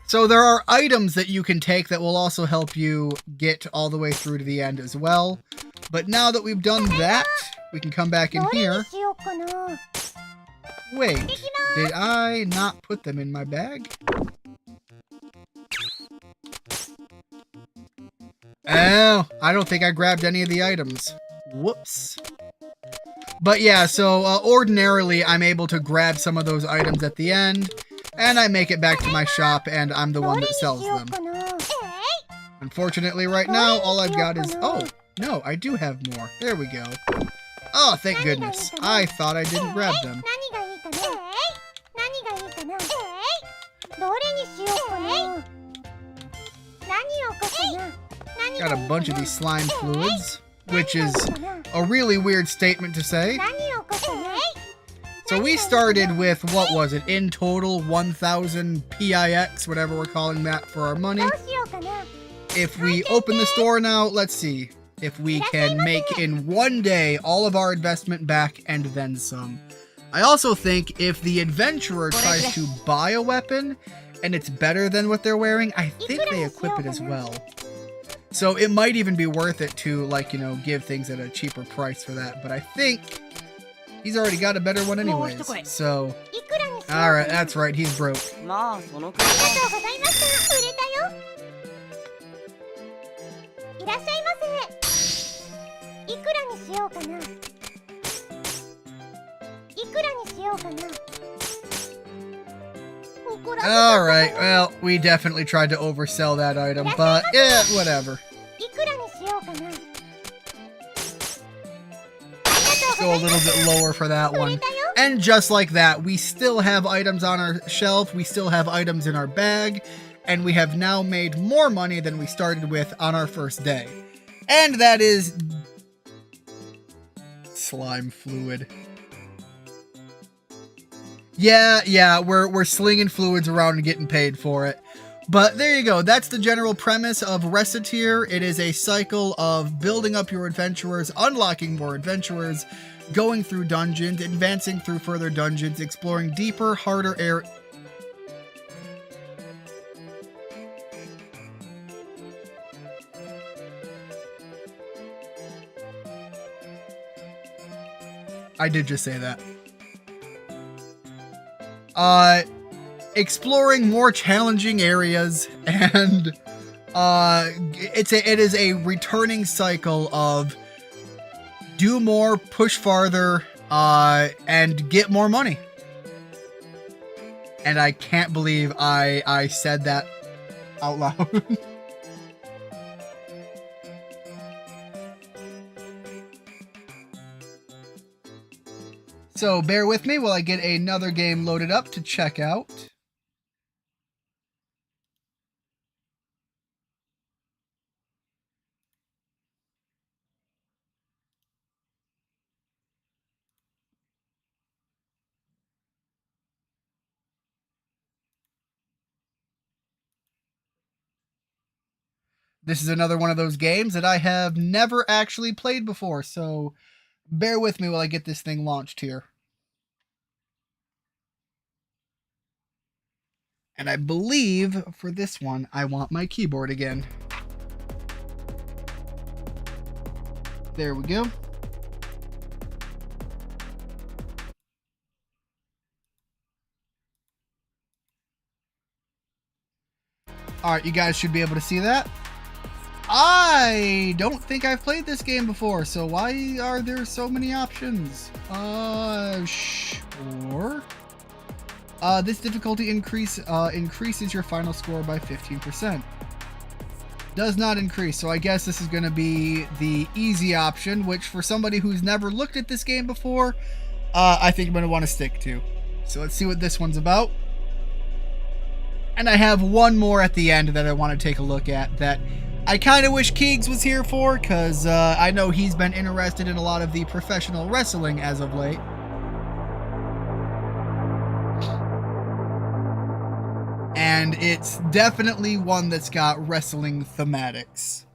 So there are items that you can take that will also help you get all the way through to the end as well. But now that we've done that, we can come back in here. Wait, did I not put them in my bag? Oh, I don't think I grabbed any of the items. Whoops. But yeah, so ordinarily I'm able to grab some of those items at the end, and I make it back to my shop, and I'm the one that sells them. Unfortunately, right now, all I've got is... Oh, no, I do have more. There we go. Oh, thank goodness. I thought I didn't grab them. Got a bunch of these slime fluids, which is a really weird statement to say. So we started with, what was it, in total 1,000 PIX, whatever we're calling that for our money. If we open the store now, let's see if we can make in one day all of our investment back and then some. I also think if the adventurer tries to buy a weapon and it's better than what they're wearing, I think they equip it as well. So it might even be worth it to, like, you know, give things at a cheaper price for that. But I think he's already got a better one anyways. So, alright, that's right, he's broke. Alright, well, we definitely tried to oversell that item, but yeah, whatever. Let's go a little bit lower for that one. And just like that, we still have items on our shelf, we still have items in our bag, and we have now made more money than we started with on our first day. And that is slime fluid. Yeah, we're slinging fluids around and getting paid for it. But there you go. That's the general premise of Recettear. It is a cycle of building up your adventurers, unlocking more adventurers, going through dungeons, advancing through further dungeons, exploring deeper, harder areas. I did just say that. Exploring more challenging areas, and it is a returning cycle of do more, push farther, and get more money. And I can't believe I said that out loud. So bear with me while I get another game loaded up to check out. This is another one of those games that I have never actually played before, so bear with me while I get this thing launched here. And I believe for this one, I want my keyboard again. There we go. Alright, you guys should be able to see that. I don't think I've played this game before, so why are there so many options? Sure. This difficulty increases your final score by 15%. Does not increase, so I guess this is going to be the easy option, which for somebody who's never looked at this game before, I think I'm going to want to stick to. So let's see what this one's about. And I have one more at the end that I want to take a look at that I kind of wish Keegs was here for, because I know he's been interested in a lot of the professional wrestling as of late. And it's definitely one that's got wrestling thematics.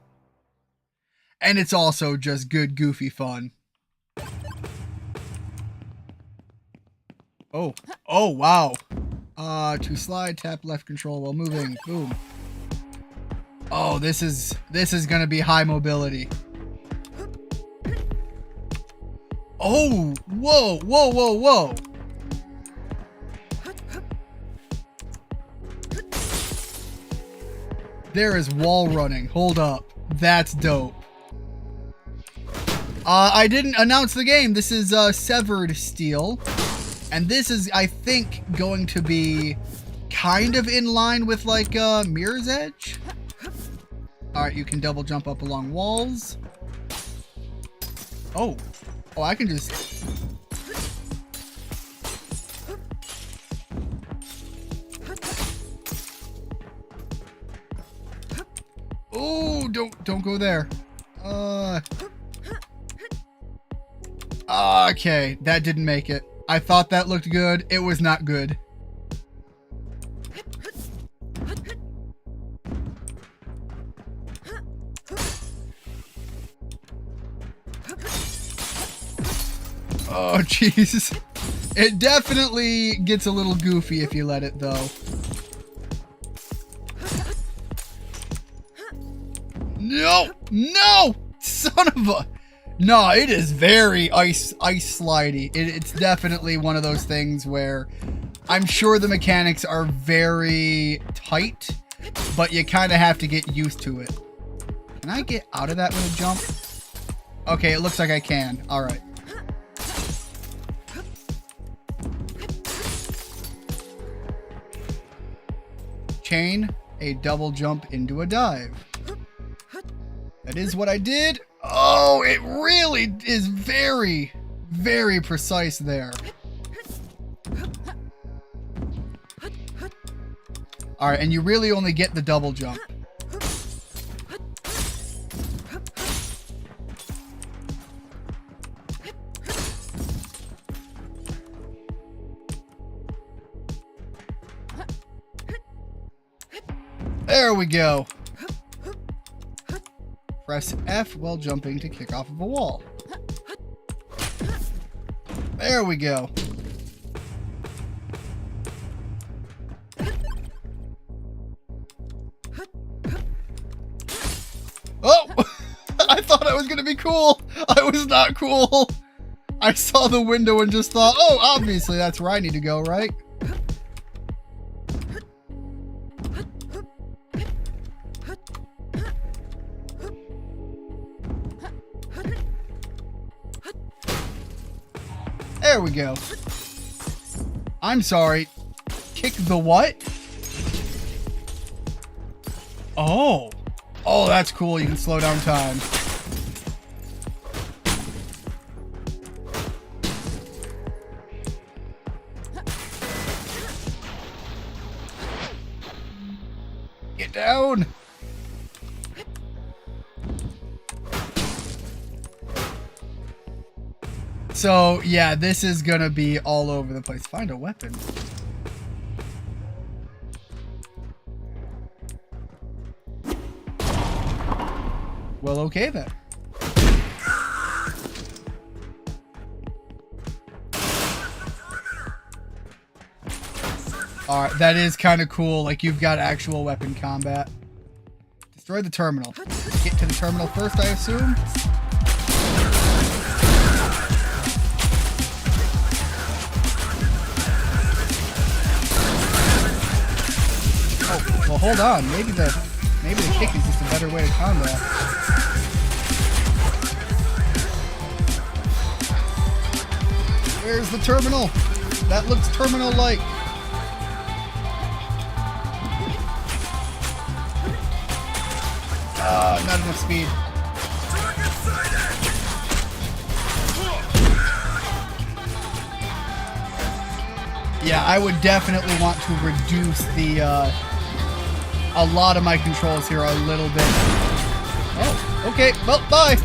And it's also just good, goofy fun. Oh, wow. To slide, tap left control while moving. Boom. Oh, this is gonna be high mobility. Oh, whoa. There is wall running. Hold up. That's dope. I didn't announce the game. This is Severed Steel. And this is, I think, going to be kind of in line with like Mirror's Edge. Alright, you can double jump up along walls. Oh, I can just... Oh, don't go there. Okay, that didn't make it. I thought that looked good. It was not good. Oh, jeez. It definitely gets a little goofy if you let it, though. No! Son of a... No, it is very ice slidey. It's definitely one of those things where I'm sure the mechanics are very tight, but you kind of have to get used to it. Can I get out of that with a jump? Okay, it looks like I can. All right. Chain a double jump into a dive. That is what I did. Oh, it really is very, very precise there. All right, and you really only get the double jump. There we go. Press F while jumping to kick off of a wall. There we go. Oh! I thought I was gonna be cool. I was not cool. I saw the window and just thought, oh, obviously that's where I need to go, right? There we go. I'm sorry. Kick the what? Oh. Oh, that's cool. You can slow down time. Get down. So, yeah, this is gonna be all over the place. Find a weapon. Well, okay then. Alright, that is kind of cool. Like, you've got actual weapon combat. Destroy the terminal. Get to the terminal first, I assume? Oh, well, hold on. Maybe the kick is just a better way to combat. Where's the terminal? That looks terminal-like. Not enough speed. Yeah, I would definitely want to reduce the, a lot of my controls here a little bit. Oh, okay, well, bye.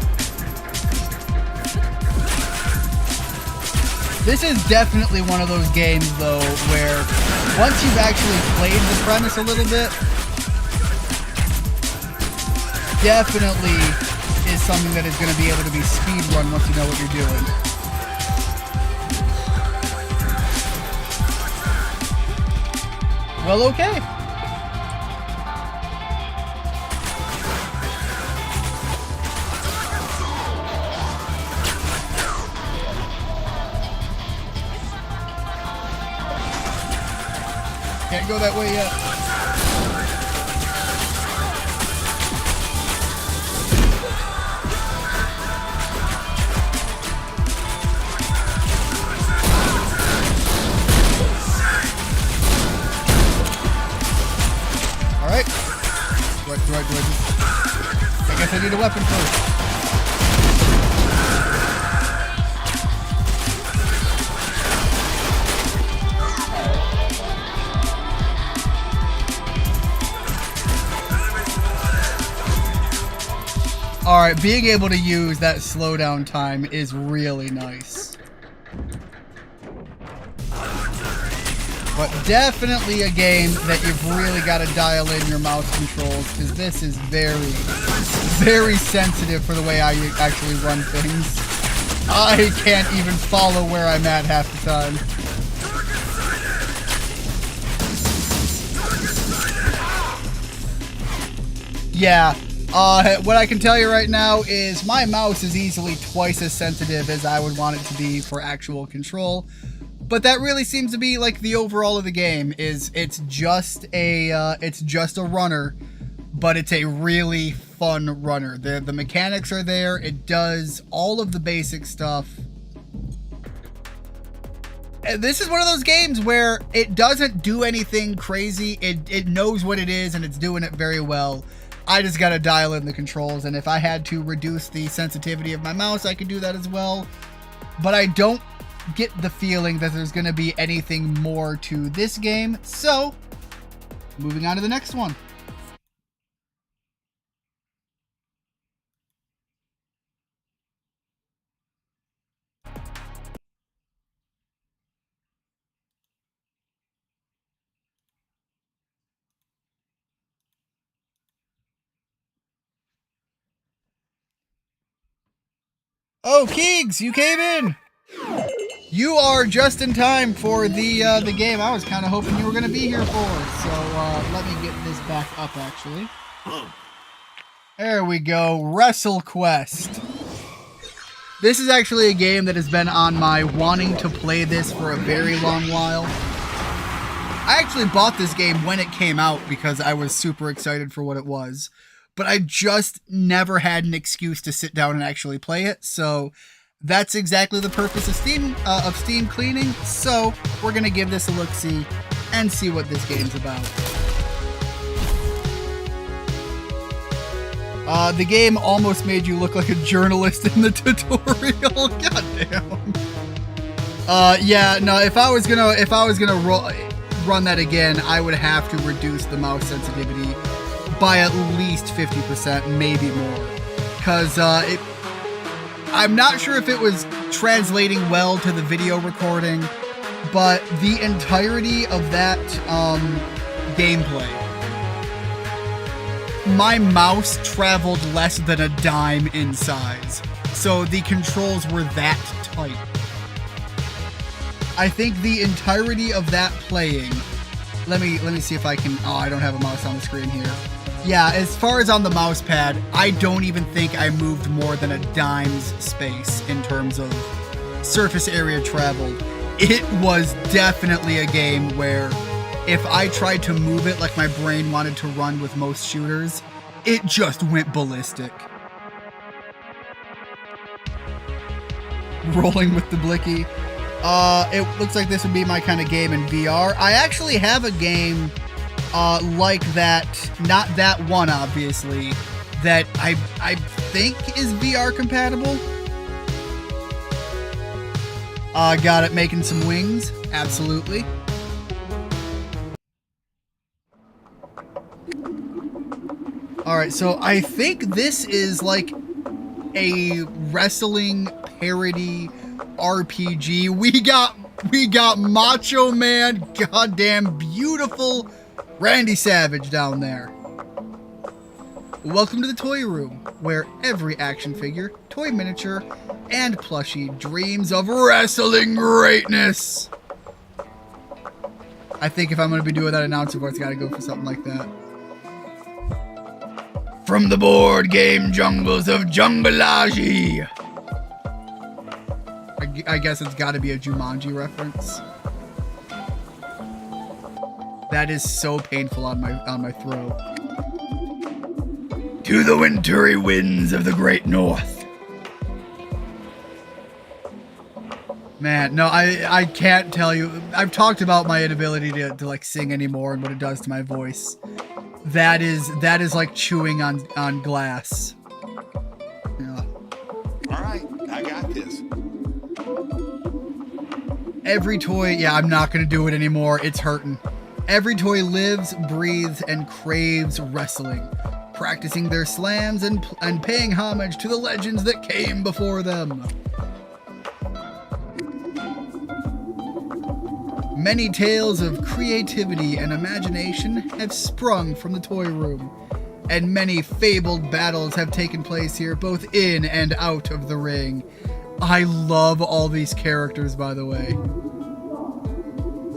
This is definitely one of those games, though, where once you've actually played the premise a little bit, definitely is something that is going to be able to be speedrun once you know what you're doing. Well, okay. Can't go that way yet. Alright. I guess I need a weapon first. Alright, being able to use that slowdown time is really nice. But definitely a game that you've really got to dial in your mouse controls, because this is very, very sensitive for the way I actually run things. I can't even follow where I'm at half the time. Yeah. What I can tell you right now is my mouse is easily twice as sensitive as I would want it to be for actual control. But that really seems to be like the overall of the game. Is it's just a runner, but it's a really fun runner. The mechanics are there. It does all of the basic stuff. And this is one of those games where it doesn't do anything crazy. It knows what it is and it's doing it very well. I just gotta dial in the controls, and if I had to reduce the sensitivity of my mouse, I could do that as well. But I don't get the feeling that there's gonna be anything more to this game, so moving on to the next one. Oh, Keegs, you came in. You are just in time for the game I was kind of hoping you were going to be here for. So let me get this back up, actually. There we go. WrestleQuest. This is actually a game that has been on my wanting to play this for a very long while. I actually bought this game when it came out because I was super excited for what it was. But I just never had an excuse to sit down and actually play it. So that's exactly the purpose of Steam cleaning. So we're going to give this a look-see and see what this game's about. The game almost made you look like a journalist in the tutorial. Goddamn. Yeah, no, if I was gonna run that again, I would have to reduce the mouse sensitivity by at least 50%, maybe more. Because I'm not sure if it was translating well to the video recording, but the entirety of that gameplay, my mouse traveled less than a dime in size. So the controls were that tight. I think the entirety of that playing, let me see if I can, oh, I don't have a mouse on the screen here. Yeah, as far as on the mouse pad, I don't even think I moved more than a dime's space in terms of surface area traveled. It was definitely a game where if I tried to move it like my brain wanted to run with most shooters, it just went ballistic. Rolling with the blicky. It looks like this would be my kind of game in VR. I actually have a game like that, not that one obviously, that I think is VR compatible. Got it, making some wings, absolutely. Alright, so I think this is like a wrestling parody RPG. We got Macho Man, goddamn beautiful Randy Savage down there. Welcome to the toy room, where every action figure, toy miniature, and plushie dreams of wrestling greatness. I think if I'm going to be doing that announcer voice, got to go for something like that. From the board game jungles of Jungleology. I guess it's got to be a Jumanji reference. That is so painful on my throat. To the wintry winds of the great north. Man, no, I can't tell you. I've talked about my inability to like sing anymore and what it does to my voice. That is like chewing on glass. Yeah. All right, I got this. Every toy, yeah, I'm not gonna do it anymore. It's hurting. Every toy lives, breathes, and craves wrestling, practicing their slams and paying homage to the legends that came before them. Many tales of creativity and imagination have sprung from the toy room, and many fabled battles have taken place here, both in and out of the ring. I love all these characters, by the way.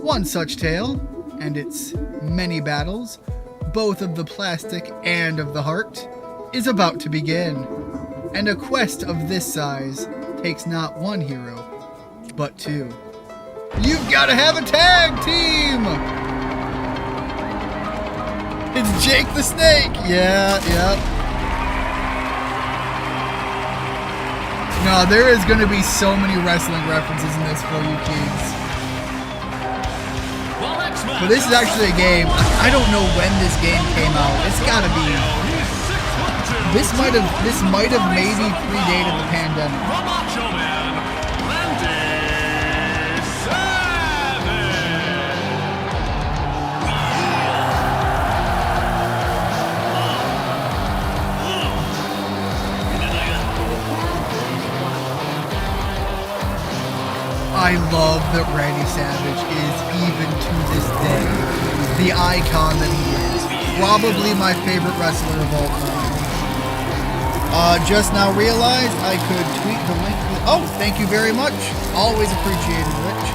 One such tale, and its many battles, both of the plastic and of the heart, is about to begin. And a quest of this size takes not one hero, but two. You've got to have a tag team! It's Jake the Snake! Yeah, yep. No, there is going to be so many wrestling references in this for you kids. But this is actually a game, I don't know when this game came out. It's gotta be, this might have maybe predated the pandemic. I love that Randy Savage is, even to this day, the icon that he is. Probably my favorite wrestler of all time. Just now realized I could tweet the link. Oh, thank you very much. Always appreciated, Rich.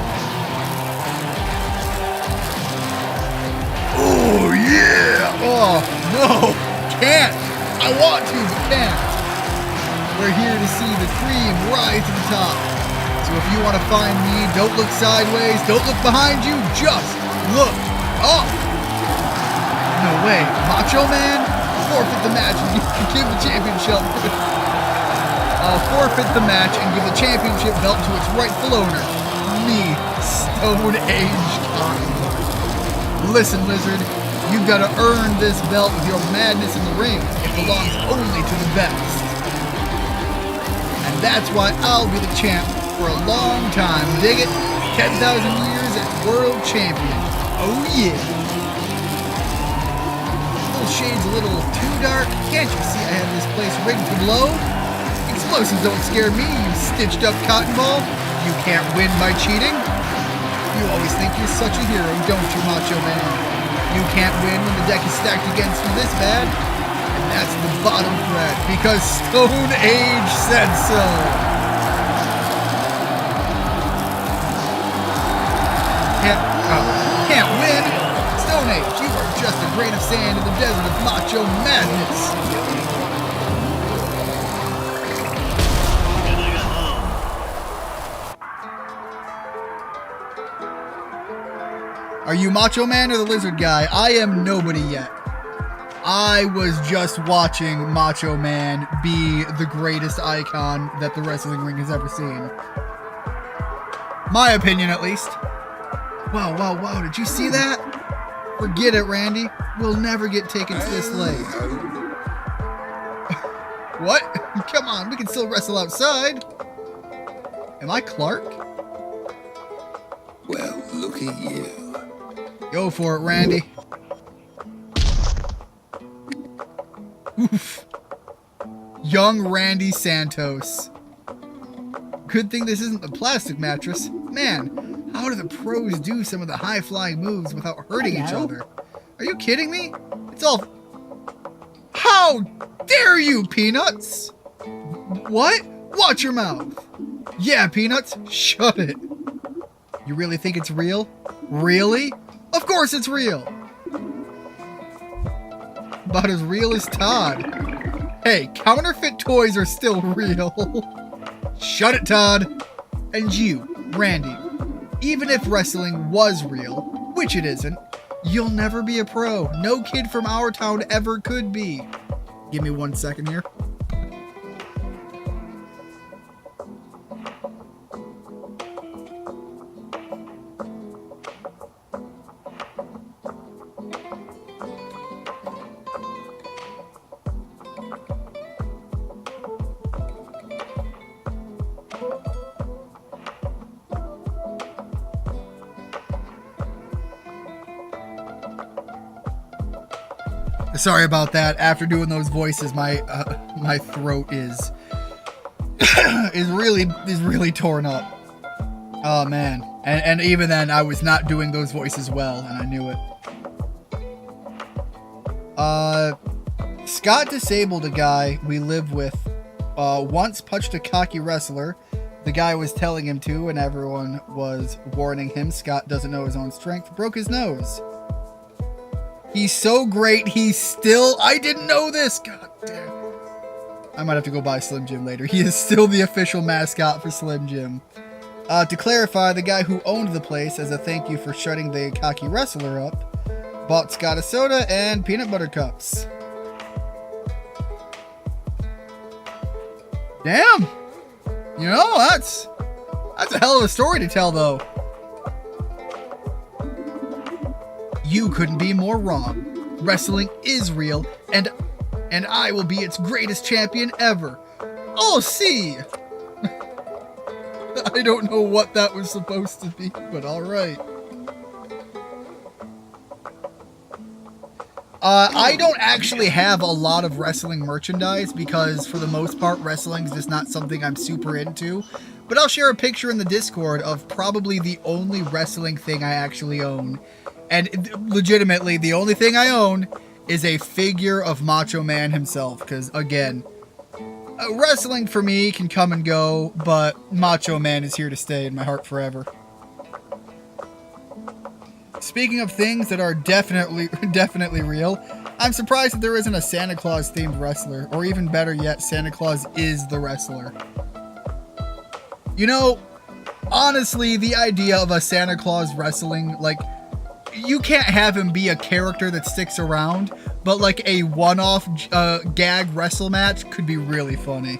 Oh, yeah. Oh, no. Can't. I want to, but can't. We're here to see the cream rise to the top. So if you want to find me, don't look sideways. Don't look behind you. Just look up. No way. Macho Man? Forfeit the match and give the championship. Forfeit the match and give the championship belt to its rightful owner. Me, Stone Age Cotton. Listen, Lizard, you've got to earn this belt with your madness in the ring. It belongs only to the best. And that's why I'll be the champ for a long time. Dig it? 10,000 years as world champion. Oh yeah. Shades a little too dark. Can't you see I have this place rigged to blow? Explosives don't scare me, you stitched up cotton ball. You can't win by cheating. You always think you're such a hero, don't you, Macho Man? You can't win when the deck is stacked against you this bad. And that's the bottom thread, because Stone Age said so. Can't win? Stone Age, you are just a grain of sand in the desert of macho madness. Are you Macho Man or the Lizard Guy? I am nobody yet. I was just watching Macho Man be the greatest icon that the wrestling ring has ever seen. My opinion, at least. Wow, wow, wow, did you see that? Forget it, Randy. We'll never get taken to this late. What? Come on, we can still wrestle outside. Am I Clark? Well, look at you. Go for it, Randy. Oof. Young Randy Santos. Good thing this isn't the plastic mattress. Man, how do the pros do some of the high-flying moves without hurting each other? Are you kidding me? It's all... How dare you, Peanuts? What? Watch your mouth. Yeah, Peanuts, shut it. You really think it's real? Really? Of course it's real. About as real as Todd. Hey, counterfeit toys are still real. Shut it, Todd. And you, Randy, even if wrestling was real, which it isn't, you'll never be a pro. No kid from our town ever could be. Give me 1 second here. Sorry about that. After doing those voices, my throat is really torn up. Oh man, and even then I was not doing those voices well, and I knew it. Scott disabled a guy we live with. Once punched a cocky wrestler. The guy was telling him to, and everyone was warning him. Scott doesn't know his own strength. Broke his nose. He's so great, he's still... I didn't know this! God damn. I might have to go buy Slim Jim later. He is still the official mascot for Slim Jim. To clarify, the guy who owned the place, as a thank you for shutting the cocky wrestler up, bought Scott a soda and peanut butter cups. Damn! You know, that's a hell of a story to tell, though. You couldn't be more wrong. Wrestling is real, and I will be its greatest champion ever. Oh, see! I don't know what that was supposed to be, but alright. I don't actually have a lot of wrestling merchandise because, for the most part, wrestling is just not something I'm super into. but I'll share a picture in the Discord of probably the only wrestling thing I actually own. And legitimately, the only thing I own is a figure of Macho Man himself. Because, again, wrestling for me can come and go, but Macho Man is here to stay in my heart forever. Speaking of things that are definitely real, I'm surprised that there isn't a Santa Claus themed wrestler, or even better yet, Santa Claus is the wrestler. You know, honestly, the idea of a Santa Claus wrestling, like, you can't have him be a character that sticks around, but like a one-off gag wrestle match could be really funny.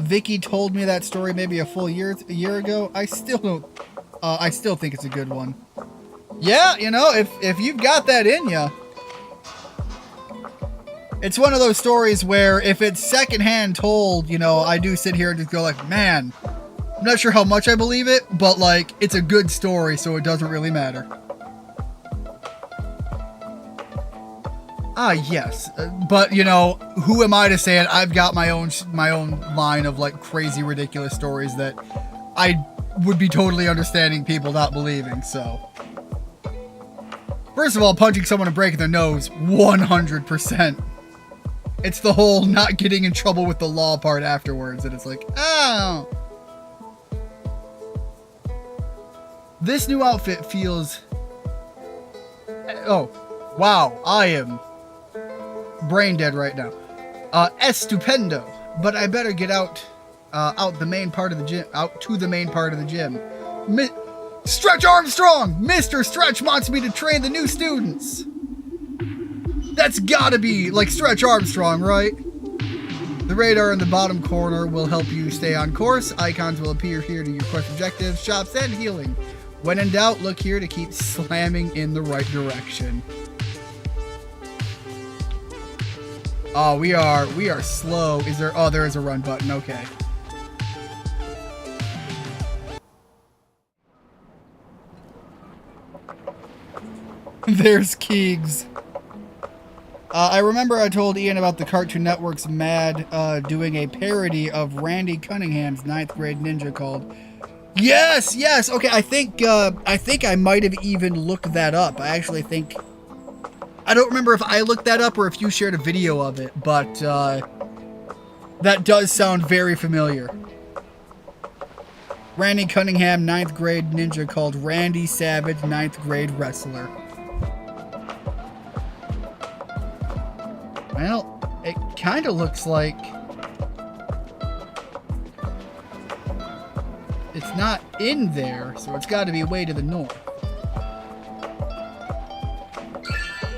Vicky told me that story maybe a year ago. I still think it's a good one. Yeah, you know, if you've got that in ya. It's one of those stories where if it's secondhand told, you know, I do sit here and just go like, man, I'm not sure how much I believe it, but like, it's a good story, so it doesn't really matter. Ah, yes, but you know, who am I to say it? I've got my own line of like crazy, ridiculous stories that I would be totally understanding people not believing. So, first of all, punching someone and breaking their nose, 100%. It's the whole not getting in trouble with the law part afterwards, and it's like, oh. This new outfit feels... Oh, wow, I am brain dead right now. Estupendo, but I better get out to the main part of the gym. Stretch Armstrong! Mr. Stretch wants me to train the new students. That's gotta be like Stretch Armstrong, right? The radar in the bottom corner will help you stay on course. Icons will appear here to your quest objectives, shops, and healing. When in doubt, look here to keep slamming in the right direction. Oh, we are slow. Is there? Oh, there is a run button. Okay. There's Keegs. I remember I told Ian about the Cartoon Network's Mad doing a parody of Randy Cunningham's 9th grade ninja called... Yes, yes. Okay, I think I might have even looked that up. I actually think... I don't remember if I looked that up or if you shared a video of it, but that does sound very familiar. Randy Cunningham 9th grade ninja called Randy Savage 9th grade wrestler. Well, it kind of looks like it's not in there, so it's got to be way to the north.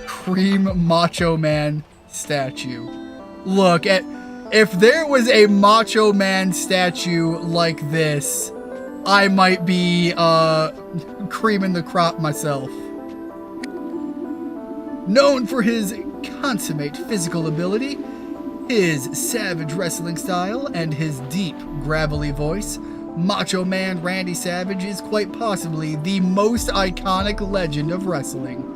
Cream Macho Man statue. Look, if there was a Macho Man statue like this, I might be creaming the crop myself. Known for his consummate physical ability, his savage wrestling style, and his deep, gravelly voice, Macho Man Randy Savage is quite possibly the most iconic legend of wrestling.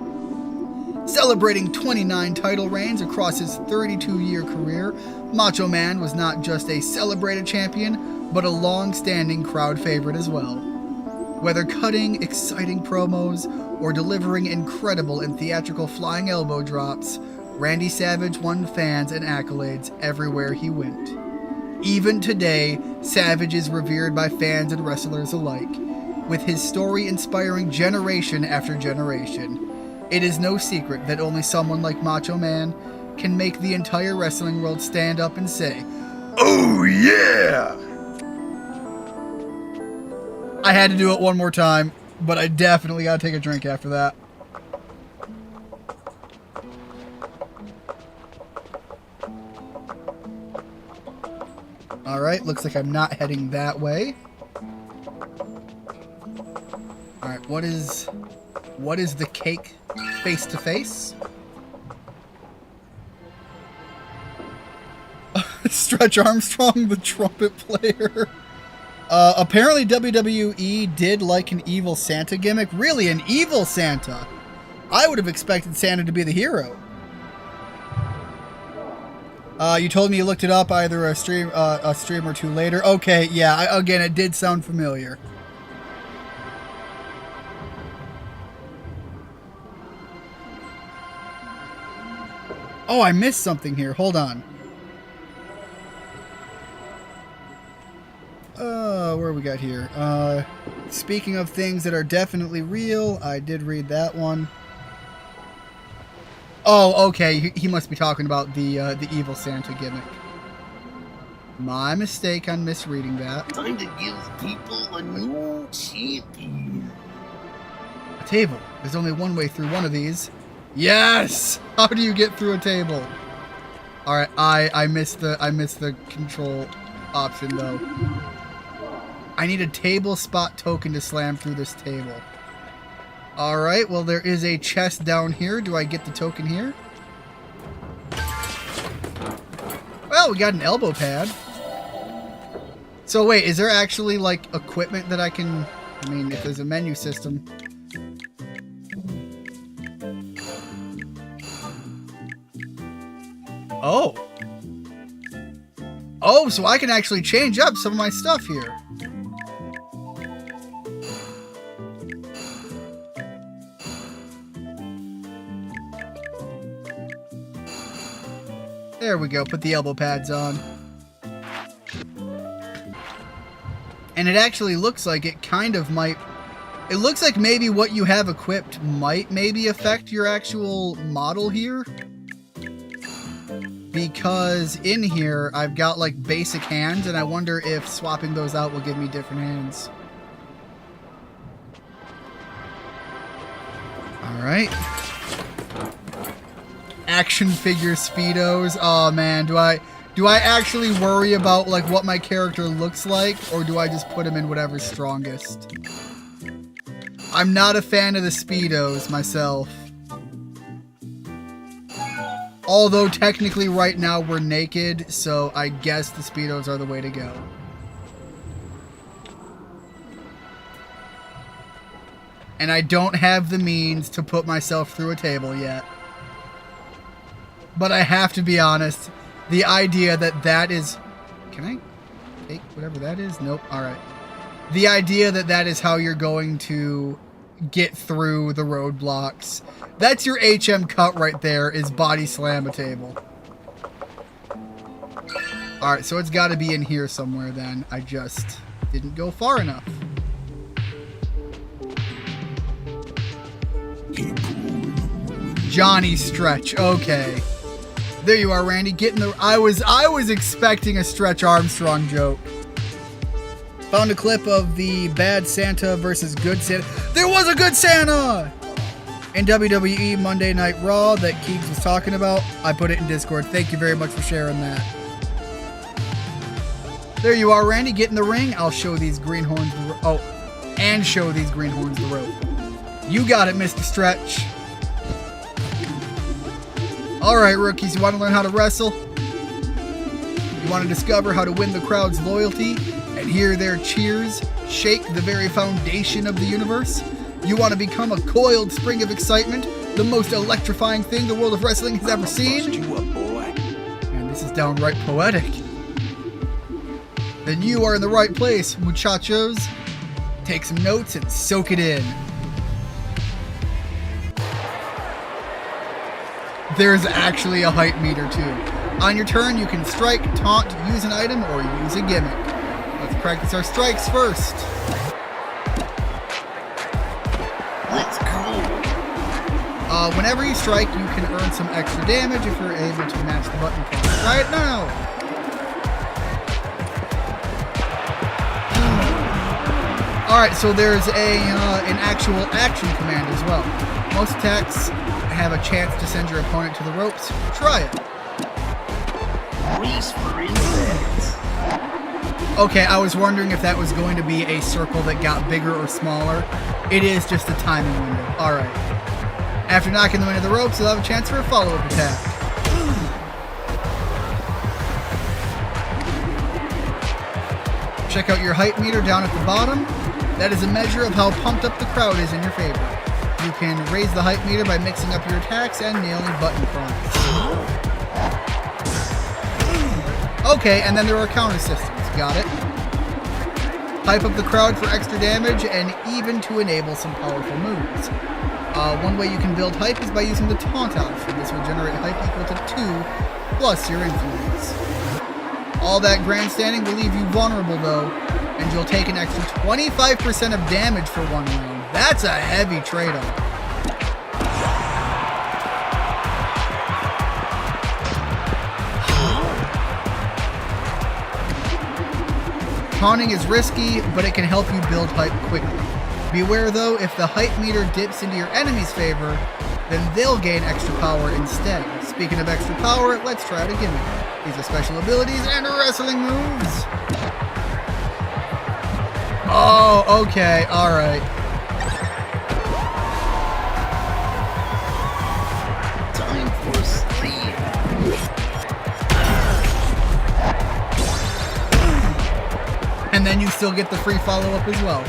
Celebrating 29 title reigns across his 32-year career, Macho Man was not just a celebrated champion, but a long-standing crowd favorite as well. Whether cutting exciting promos or delivering incredible and theatrical flying elbow drops, Randy Savage won fans and accolades everywhere he went. Even today, Savage is revered by fans and wrestlers alike, with his story inspiring generation after generation. It is no secret that only someone like Macho Man can make the entire wrestling world stand up and say, "Oh yeah!" I had to do it one more time, but I definitely gotta take a drink after that. Alright, looks like I'm not heading that way. Alright, what is the cake face to face? Stretch Armstrong, the trumpet player. Apparently WWE did like an evil Santa gimmick. Really, an evil Santa? I would have expected Santa to be the hero. You told me you looked it up either a stream or two later. Okay, yeah. Again, it did sound familiar. Oh, I missed something here. Hold on. Where we got here? Speaking of things that are definitely real, I did read that one. Oh, okay. He must be talking about the evil Santa gimmick. My mistake on misreading that. Time to give people a new champion. A table. There's only one way through one of these. Yes! How do you get through a table? All right, I missed the control option though. I need a table spot token to slam through this table. All right, well there is a chest down here. Do I get the token here? Well, we got an elbow pad. So wait, is there actually like equipment that I can? I mean, if there's a menu system. Oh. Oh, so I can actually change up some of my stuff here. There we go, put the elbow pads on. And it actually looks like it kind of might... It looks like maybe what you have equipped might maybe affect your actual model here. Because in here, I've got like basic hands, and I wonder if swapping those out will give me different hands. Alright. Action figure Speedos. Oh man, do I actually worry about like what my character looks like, or do I just put him in whatever's strongest? I'm not a fan of the Speedos myself. Although technically right now we're naked, so I guess the Speedos are the way to go. And I don't have the means to put myself through a table yet. But I have to be honest, the idea that that is... Can I take whatever that is? Nope. Alright. The idea that that is how you're going to get through the roadblocks. That's your HM cut right there, is body slam a table. Alright, so it's got to be in here somewhere then. I just didn't go far enough. Johnny Stretch. Okay. There you are, Randy. Getting the... I was expecting a Stretch Armstrong joke. Found a clip of the bad Santa versus good Santa. There was a good Santa in WWE Monday Night Raw that Keegs was talking about. I put it in Discord. Thank you very much for sharing that. There you are, Randy. Get in the ring. I'll show these greenhorns the rope. Oh, and show these greenhorns the rope. You got it, Mr. Stretch. All right, rookies, you want to learn how to wrestle? You want to discover how to win the crowd's loyalty and hear their cheers shake the very foundation of the universe? You want to become a coiled spring of excitement, the most electrifying thing the world of wrestling has ever seen? And this is downright poetic. Then you are in the right place, muchachos. Take some notes and soak it in. There's actually a height meter too. On your turn, you can strike, taunt, use an item, or use a gimmick. Let's practice our strikes first. Let's go. Whenever you strike, you can earn some extra damage if you're able to match the button count. Try it now. Alright, so there's an actual action command as well. Most attacks have a chance to send your opponent to the ropes. Try it. Race for insects. Okay, I was wondering if that was going to be a circle that got bigger or smaller. It is just a timing window. Alright. After knocking them into the ropes, you'll have a chance for a follow-up attack. Check out your height meter down at the bottom. That is a measure of how pumped up the crowd is in your favor. You can raise the height meter by mixing up your attacks and nailing button prompts. Okay, and then there are counter systems. Got it. Hype up the crowd for extra damage and even to enable some powerful moves. One way you can build hype is by using the taunt option. This will generate hype equal to 2 plus your influence. All that grandstanding will leave you vulnerable though, and you'll take an extra 25% of damage for one round. That's a heavy trade-off. Taunting is risky, but it can help you build hype quickly. Beware though, if the hype meter dips into your enemy's favor, then they'll gain extra power instead. Speaking of extra power, let's try out a gimmick. These are special abilities and wrestling moves. Oh, okay, alright. Time for sleep. And then you still get the free follow-up as well.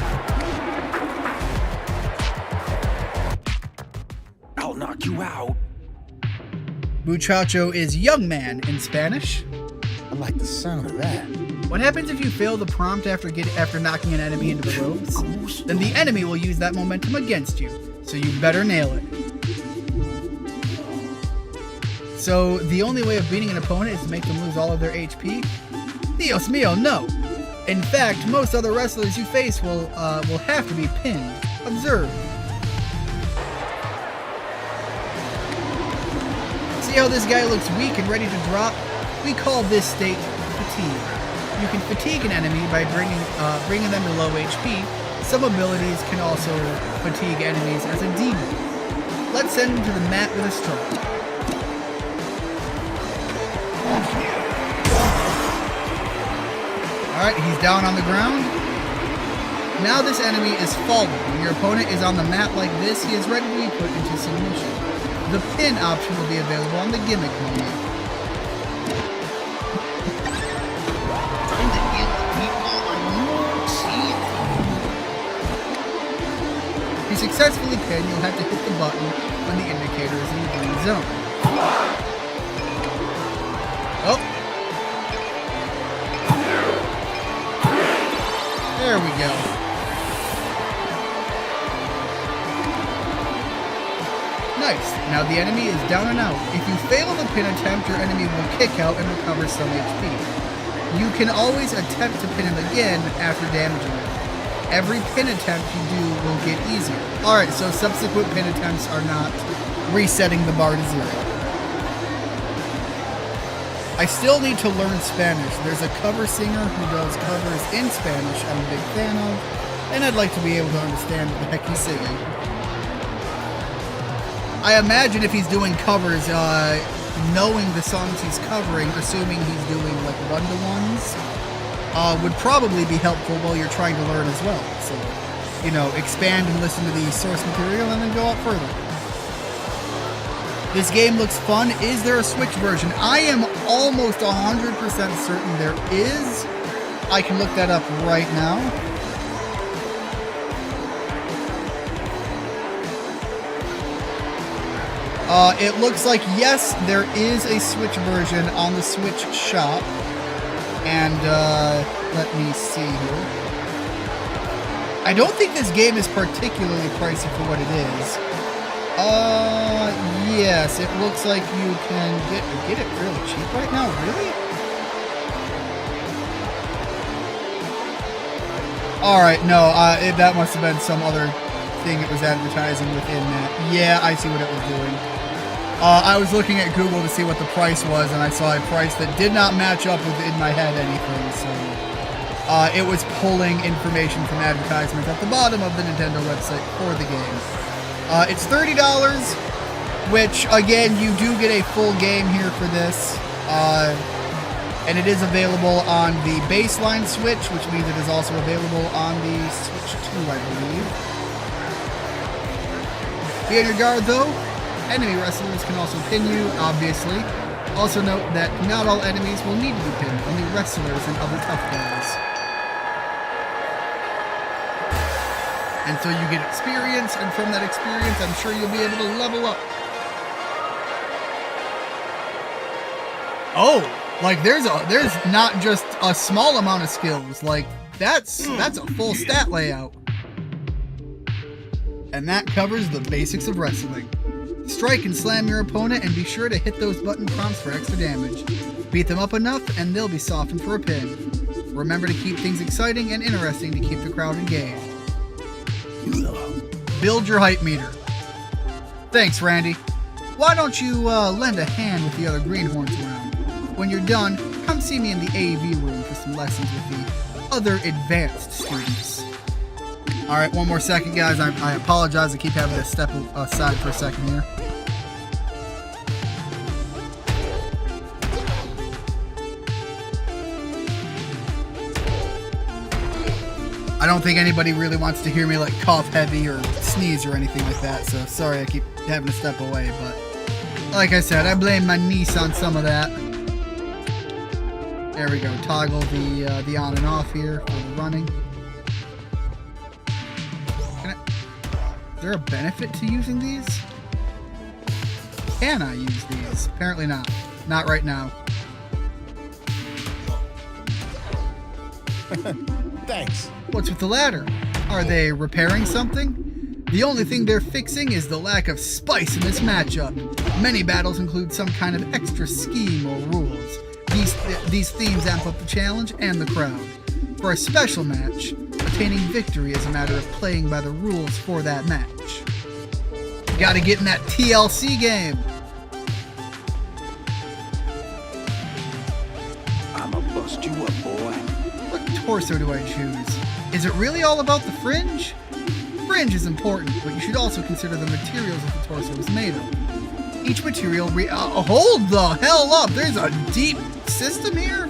I'll knock you out. Muchacho is young man in Spanish. I like the sound of that. What happens if you fail the prompt after knocking an enemy into the ropes? Then the enemy will use that momentum against you, so you better nail it. So the only way of beating an opponent is to make them lose all of their HP? Dios mío, no! In fact, most other wrestlers you face will have to be pinned. Observe. See how this guy looks weak and ready to drop? We call this state fatigue. You can fatigue an enemy by bringing them to low HP. Some abilities can also fatigue enemies as a demon. Let's send him to the mat with a stroke. Alright, he's down on the ground. Now this enemy is falling. When your opponent is on the mat like this, he is ready to be put into submission. The pin option will be available on the gimmick menu. Time to give people a new champion. If you successfully pin, you'll have to hit the button when the indicator is in the green zone. Oh! There we go. Nice. Now the enemy is down and out. If you fail the pin attempt, your enemy will kick out and recover some HP. You can always attempt to pin him again after damaging him. Every pin attempt you do will get easier. Alright, so subsequent pin attempts are not resetting the bar to 0. I still need to learn Spanish. There's a cover singer who does covers in Spanish I'm a big fan of, and I'd like to be able to understand what the heck he's singing. I imagine if he's doing covers, knowing the songs he's covering, assuming he's doing like one-to-ones, would probably be helpful while you're trying to learn as well. So, you know, expand and listen to the source material and then go out further. This game looks fun. Is there a Switch version? I am almost 100% certain there is. I can look that up right now. It looks like, yes, there is a Switch version on the Switch shop. And, let me see here. I don't think this game is particularly pricey for what it is. Yes, it looks like you can get it really cheap right now. Really? Alright, no, that must have been some other thing it was advertising within that. Yeah, I see what it was doing. I was looking at Google to see what the price was, and I saw a price that did not match up with in my head anything, so it was pulling information from advertisements at the bottom of the Nintendo website for the game. It's $30, which, again, you do get a full game here for this. And it is available on the baseline Switch, which means it is also available on the Switch 2, I believe. Be on your guard, though. Enemy wrestlers can also pin you, obviously. Also note that not all enemies will need to be pinned, only wrestlers and other tough guys. And so you get experience, and from that experience, I'm sure you'll be able to level up. Oh, Like there's not just a small amount of skills. Like that's a full stat layout. And that covers the basics of wrestling. Strike and slam your opponent and be sure to hit those button prompts for extra damage. Beat them up enough and they'll be softened for a pin. Remember to keep things exciting and interesting to keep the crowd engaged. Build your hype meter. Thanks, Randy. Why don't you lend a hand with the other greenhorns around? When you're done, come see me in the AV room for some lessons with the other advanced students. Alright, one more second, guys. I apologize. I keep having to step aside for a second here. I don't think anybody really wants to hear me like cough heavy or sneeze or anything like that, so sorry I keep having to step away, but like I said, I blame my niece on some of that. There we go. Toggle the on and off here for the running. Is there a benefit to using these? Can I use these? Apparently not. Not right now. Thanks. What's with the ladder? Are they repairing something? The only thing they're fixing is the lack of spice in this matchup. Many battles include some kind of extra scheme or rules. These themes amp up the challenge and the crowd. For a special match, attaining victory is a matter of playing by the rules for that match. You gotta get in that TLC game. I'ma bust you up, boy. What torso do I choose? Is it really all about the fringe? Fringe is important, but you should also consider the materials that the torso is made of. Each material hold the hell up! There's a deep system here?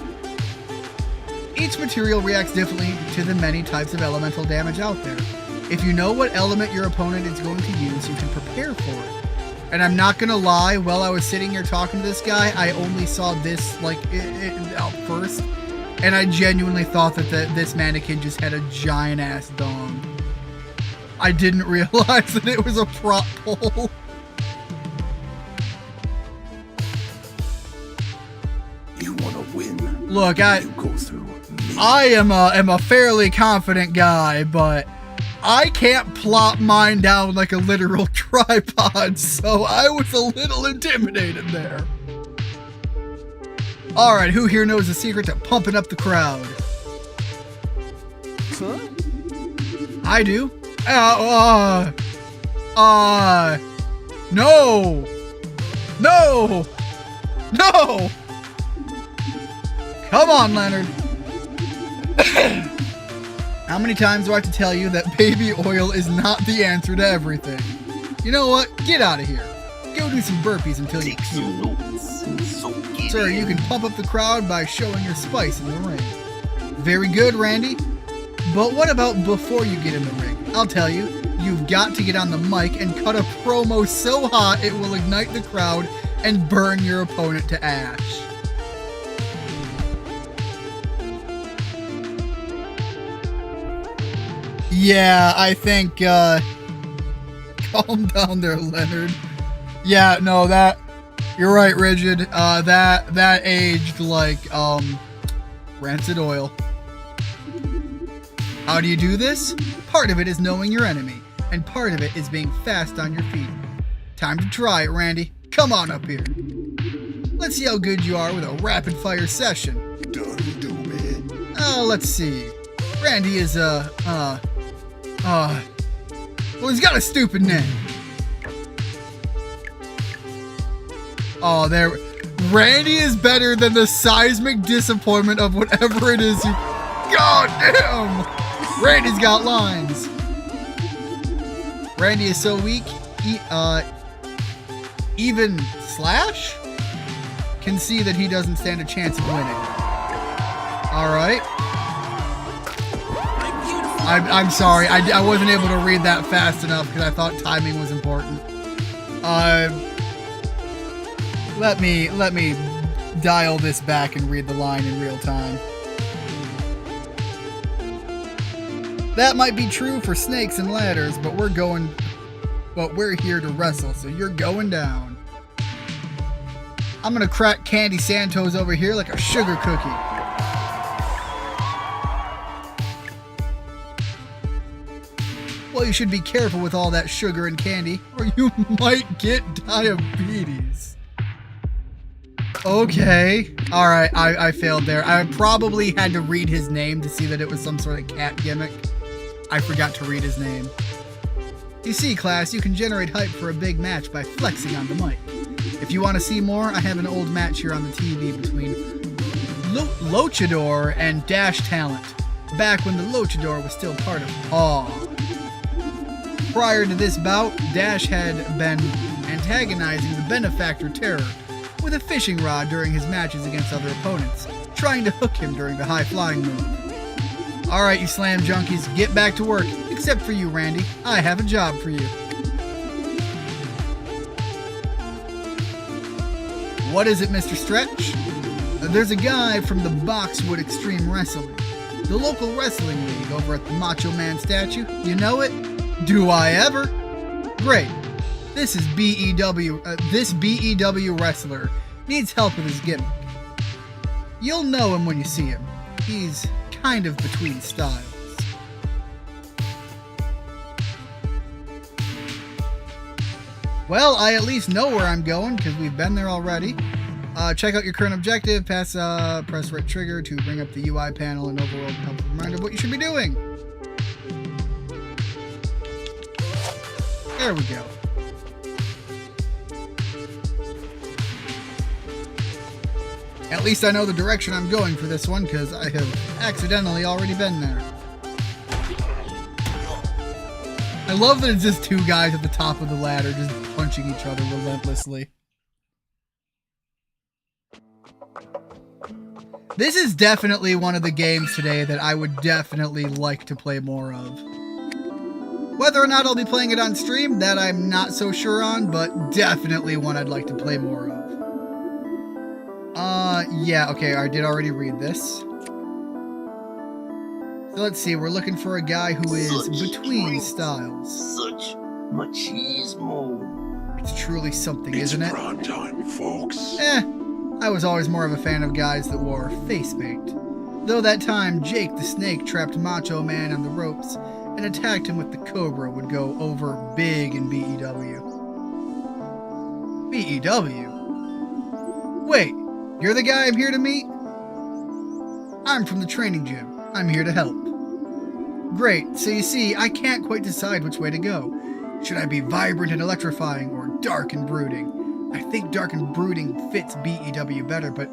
Each material reacts differently to the many types of elemental damage out there. If you know what element your opponent is going to use, you can prepare for it. And I'm not gonna lie, while I was sitting here talking to this guy, I only saw this like out first, and I genuinely thought that this mannequin just had a giant ass dong. I didn't realize that it was a prop pole. You wanna win? Look, You go through me. I am a fairly confident guy, but I can't plop mine down like a literal tripod, so I was a little intimidated there. Alright, who here knows the secret to pumping up the crowd? Huh? I do. No! No! No! Come on, Leonard. How many times do I have to tell you that baby oil is not the answer to everything? You know what? Get out of here. Go do some burpees until you Take some puke. notes and soak it Sir, in. you can pump up the crowd by showing your spice in the ring. Very good, Randy. But what about before you get in the ring? I'll tell you, you've got to get on the mic and cut a promo so hot it will ignite the crowd and burn your opponent to ash. Yeah, I think, calm down there, Leonard. Yeah, no, you're right, Rigid. That aged like, rancid oil. How do you do this? Part of it is knowing your enemy, and part of it is being fast on your feet. Time to try it, Randy. Come on up here. Let's see how good you are with a rapid-fire session. Done do me. Oh, let's see. Randy is, well, he's got a stupid name. Oh, there. Randy is better than the seismic disappointment of whatever it is you. God damn! Randy's got lines. Randy is so weak, even Slash can see that he doesn't stand a chance of winning. Alright. I'm sorry, I wasn't able to read that fast enough because I thought timing was important. Let me dial this back and read the line in real time. That might be true for snakes and ladders, but we're here to wrestle, so you're going down. I'm gonna crack Candy Santos over here like a sugar cookie. Well, you should be careful with all that sugar and candy, or you might get diabetes. Okay. Alright, I failed there. I probably had to read his name to see that it was some sort of cat gimmick. I forgot to read his name. You see, class, you can generate hype for a big match by flexing on the mic. If you want to see more, I have an old match here on the TV between Luchador and Dash Talent, back when the Luchador was still part of Paw. Prior to this bout, Dash had been antagonizing the Benefactor Terror with a fishing rod during his matches against other opponents, trying to hook him during the high-flying move. Alright, you slam junkies, get back to work. Except for you, Randy. I have a job for you. What is it, Mr. Stretch? There's a guy from the Boxwood Extreme Wrestling, the local wrestling league over at the Macho Man statue. You know it? Do I ever? Great. This BEW wrestler needs help with his gimmick. You'll know him when you see him. He's kind of between styles. Well, I at least know where I'm going because we've been there already. Check out your current objective. Press right trigger to bring up the UI panel and overall helpful reminder of what you should be doing. There we go. At least I know the direction I'm going for this one because I have accidentally already been there. I love that it's just two guys at the top of the ladder just punching each other relentlessly. This is definitely one of the games today that I would definitely like to play more of. Whether or not I'll be playing it on stream, that I'm not so sure on, but definitely one I'd like to play more of. Yeah, okay, I did already read this. So let's see, we're looking for a guy who is between styles. Such machismo. It's truly something, It's isn't it? prime time, folks. I was always more of a fan of guys that wore face paint. Though that time Jake the Snake trapped Macho Man on the ropes and attacked him with the Cobra would go over big in BEW. BEW? Wait, you're the guy I'm here to meet? I'm from the training gym. I'm here to help. Great, so you see, I can't quite decide which way to go. Should I be vibrant and electrifying or dark and brooding? I think dark and brooding fits BEW better, but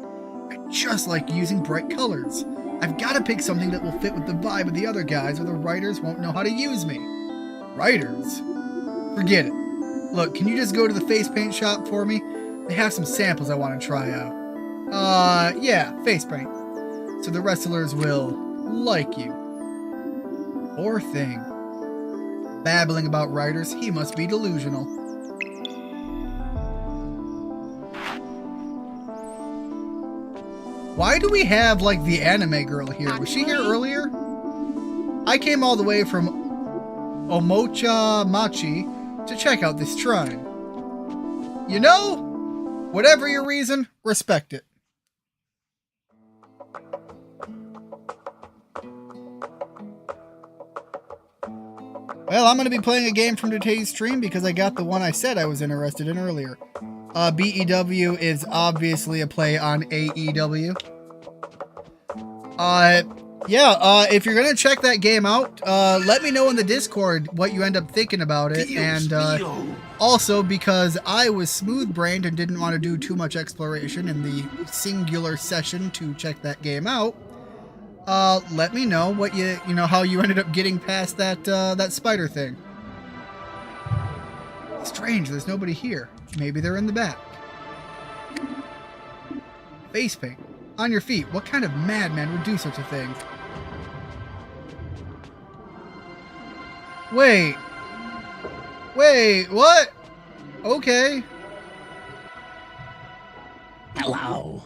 I just like using bright colors. I've got to pick something that will fit with the vibe of the other guys or the writers won't know how to use me. Writers? Forget it. Look, can you just go to the face paint shop for me? They have some samples I want to try out. Yeah, face paint. So the wrestlers will like you. Poor thing. Babbling about writers, he must be delusional. Why do we have, like, the anime girl here? Was she here earlier? I came all the way from Omocha Machi to check out this shrine. You know, whatever your reason, respect it. Well, I'm going to be playing a game from today's stream because I got the one I said I was interested in earlier. BEW is obviously a play on AEW. If you're going to check that game out, let me know in the Discord what you end up thinking about it. And also, because I was smooth-brained and didn't want to do too much exploration in the singular session to check that game out, let me know what how you ended up getting past that spider thing. Strange, there's nobody here. Maybe they're in the back. Face paint. On your feet. What kind of madman would do such a thing? Wait, what? Okay. Hello.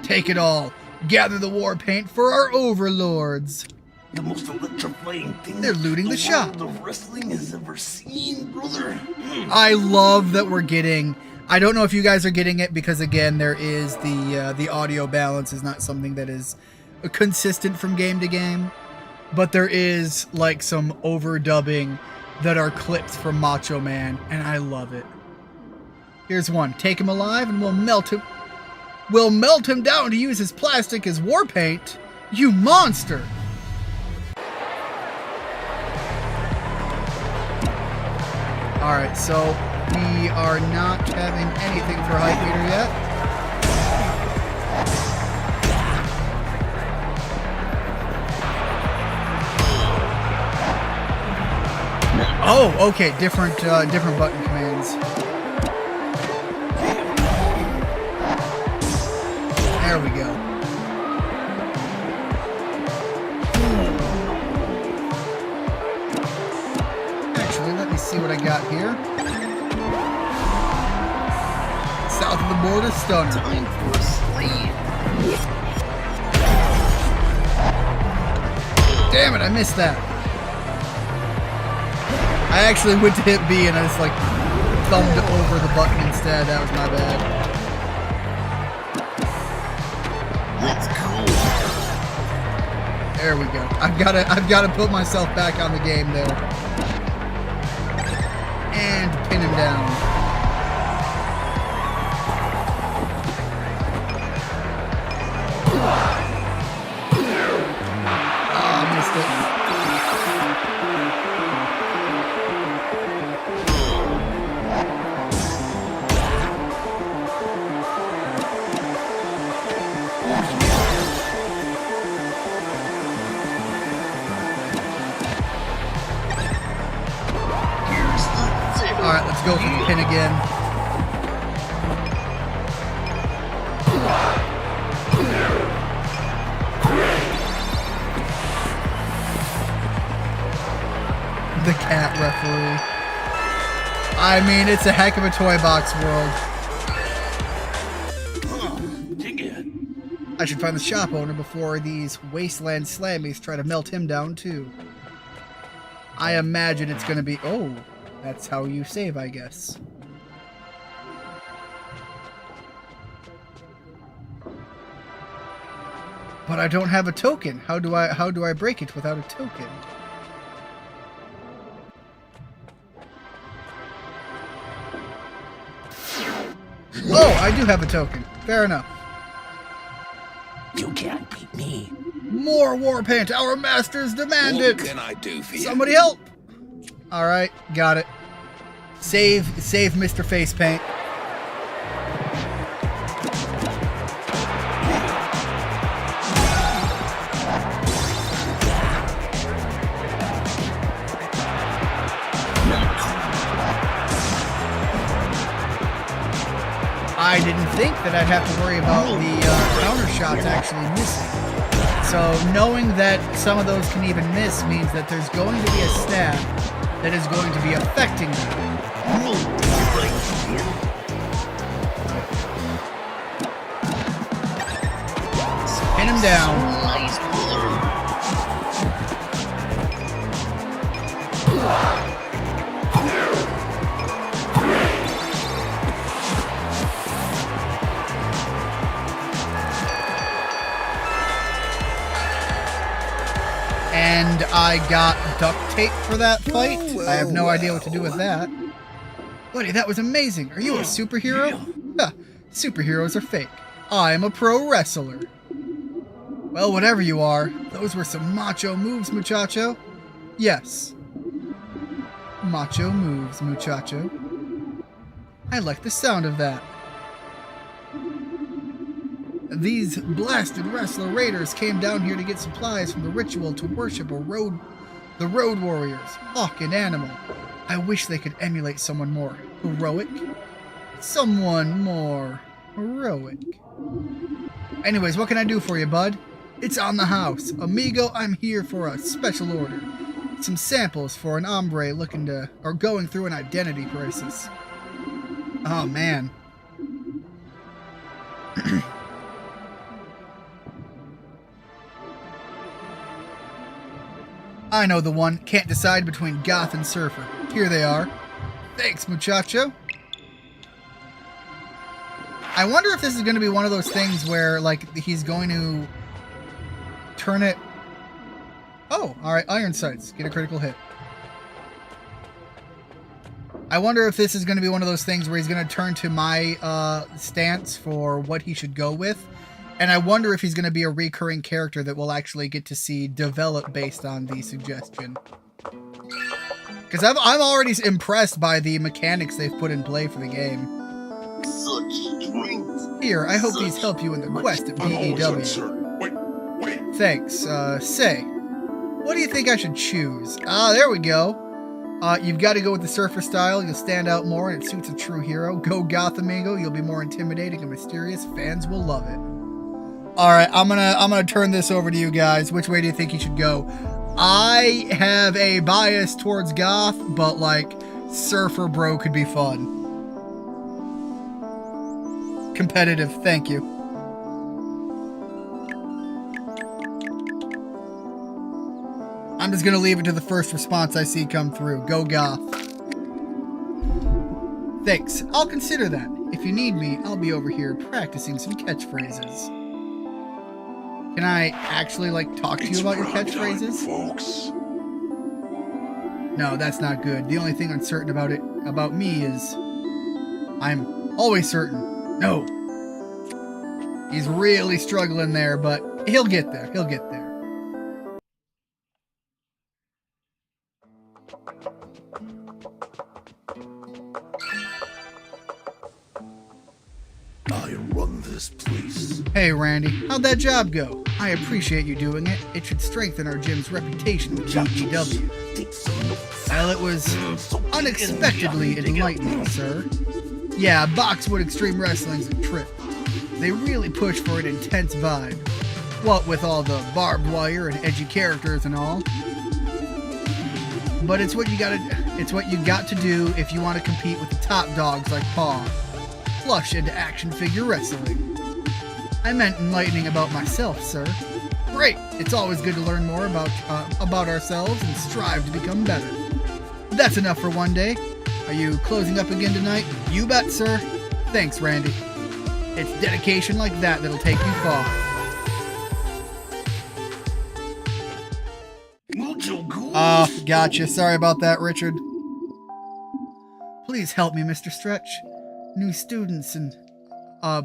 Take it all. Gather the war paint for our overlords. The most electrifying thing They're looting the shop. world of wrestling has ever seen, brother. I love that we're getting I don't know if you guys are getting it because, again, there is the audio balance is not something that is consistent from game to game. But there is, like, some overdubbing that are clips from Macho Man, and I love it. Here's one. Take him alive and we'll melt him. We'll melt him down to use his plastic as war paint. You monster! Alright, so we are not having anything for height meter yet. Oh, okay, different button commands. There we go. Actually, let me see what I got here. South of the border stunner. Time for a sleep. Damn it, I missed that. I actually went to hit B and I just like thumbed over the button instead. That was my bad. Let's go. There we go. I've gotta put myself back on the game there. And pin him down. Oh, I missed it. Alright, let's go for the pin again. The cat referee. I mean, it's a heck of a toy box world. Dig it. I should find the shop owner before these wasteland slammies try to melt him down too. I imagine it's gonna be... Oh, that's how you save, I guess. But I don't have a token. How do I break it without a token? Oh, I do have a token. Fair enough. You can't beat me. More war paint. Our masters demand it. What can I do for you? Somebody help! Alright, got it. Save Mr. Face Paint. I didn't think that I'd have to worry about the counter shots actually missing. So knowing that some of those can even miss means that there's going to be a stat that is going to be affecting them. Pin him down. Nice brother. And I got duct tape for that fight. I have no idea what to do with that. Buddy, that was amazing. Are you a superhero? Huh, superheroes are fake. I'm a pro wrestler. Well, whatever you are, those were some macho moves, muchacho. Yes. Macho moves, muchacho. I like the sound of that. These blasted wrestler raiders came down here to get supplies from the ritual to worship the road warriors, hawk and animal. I wish they could emulate someone more heroic. Someone more heroic. Anyways, what can I do for you, bud? It's on the house. Amigo, I'm here for a special order. Some samples for an hombre looking to, or going through an identity crisis. Oh, man. I know the one. Can't decide between goth and surfer. Here they are. Thanks, muchacho. I wonder if this is going to be one of those things where, like, he's going to turn it... Oh, alright, iron sights. Get a critical hit. I wonder if this is going to be one of those things where he's going to turn to my stance for what he should go with. And I wonder if he's going to be a recurring character that we'll actually get to see develop based on the suggestion. Because I'm already impressed by the mechanics they've put in play for the game. Such strength. Here, I hope these help you in the quest at BEW. Wait. Thanks. Say, what do you think I should choose? Ah, there we go. You've got to go with the surfer style. You'll stand out more and it suits a true hero. Go Gothamigo. You'll be more intimidating and mysterious. Fans will love it. Alright, I'm gonna turn this over to you guys. Which way do you think you should go? I have a bias towards goth, but like surfer bro could be fun. Competitive, thank you. I'm just gonna leave it to the first response I see come through. Go goth. Thanks, I'll consider that. If you need me, I'll be over here practicing some catchphrases. Can I actually, like, talk to you about your catchphrases? Folks. No, that's not good. The only thing uncertain about me is I'm always certain. No. He's really struggling there, but he'll get there. He'll get there. I run this place. Hey, Randy, how'd that job go? I appreciate you doing it. It should strengthen our gym's reputation with BEW. Well, it was unexpectedly enlightening, sir. Yeah, Boxwood Extreme Wrestling's a trip. They really push for an intense vibe. What with all the barbed wire and edgy characters and all. But it's what you got to do if you want to compete with the top dogs like Paw. Flush into action figure wrestling. I meant enlightening about myself, sir. Great! It's always good to learn more about ourselves and strive to become better. That's enough for one day. Are you closing up again tonight? You bet, sir. Thanks, Randy. It's dedication like that that'll take you far. Oh, gotcha. Sorry about that, Richard. Please help me, Mr. Stretch. New students and...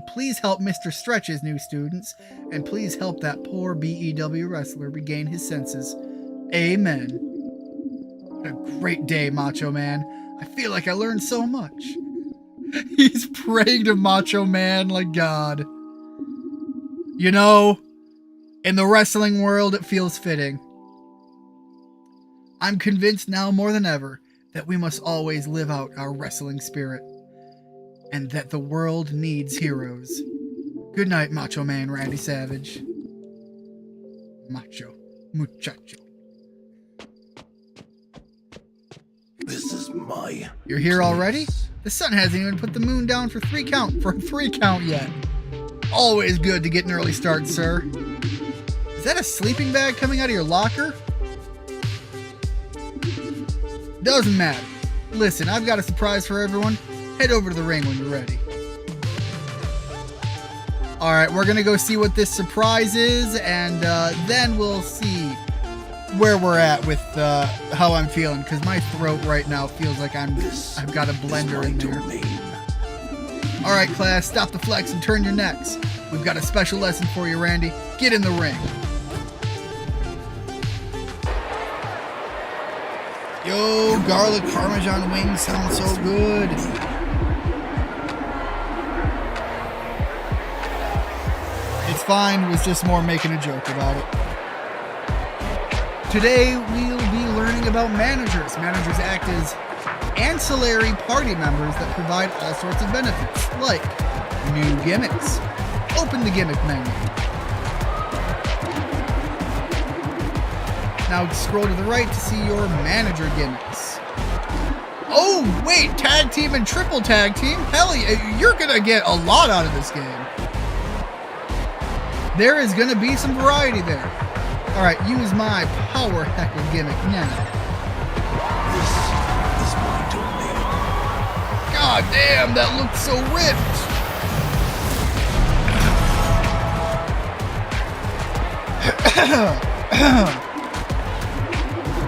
please help Mr. Stretch's new students, and please help that poor BEW wrestler regain his senses. Amen. What a great day, Macho Man. I feel like I learned so much. He's praying to Macho Man like God. You know, in the wrestling world, it feels fitting. I'm convinced now more than ever that we must always live out our wrestling spirit. And that the world needs heroes. Good night, Macho Man Randy Savage. Macho. Muchacho. This is my... You're here already? The sun hasn't even put the moon down for a three count yet. Always good to get an early start, sir. Is that a sleeping bag coming out of your locker? Doesn't matter. Listen, I've got a surprise for everyone. Head over to the ring when you're ready. Alright, we're gonna go see what this surprise is, and then we'll see where we're at with how I'm feeling, because my throat right now feels like I've got a blender in there. Alright, class, stop the flex and turn your necks. We've got a special lesson for you, Randy. Get in the ring. Yo, garlic parmesan wings sound so good. It's fine, was just more making a joke about it. Today, we'll be learning about managers. Managers act as ancillary party members that provide all sorts of benefits, like new gimmicks. Open the gimmick menu. Now scroll to the right to see your manager gimmicks. Oh, wait, tag team and triple tag team? Hell yeah, you're gonna get a lot out of this game. There is gonna be some variety there. Alright, use my power heckle gimmick now. This is my domain. God damn, that looked so ripped.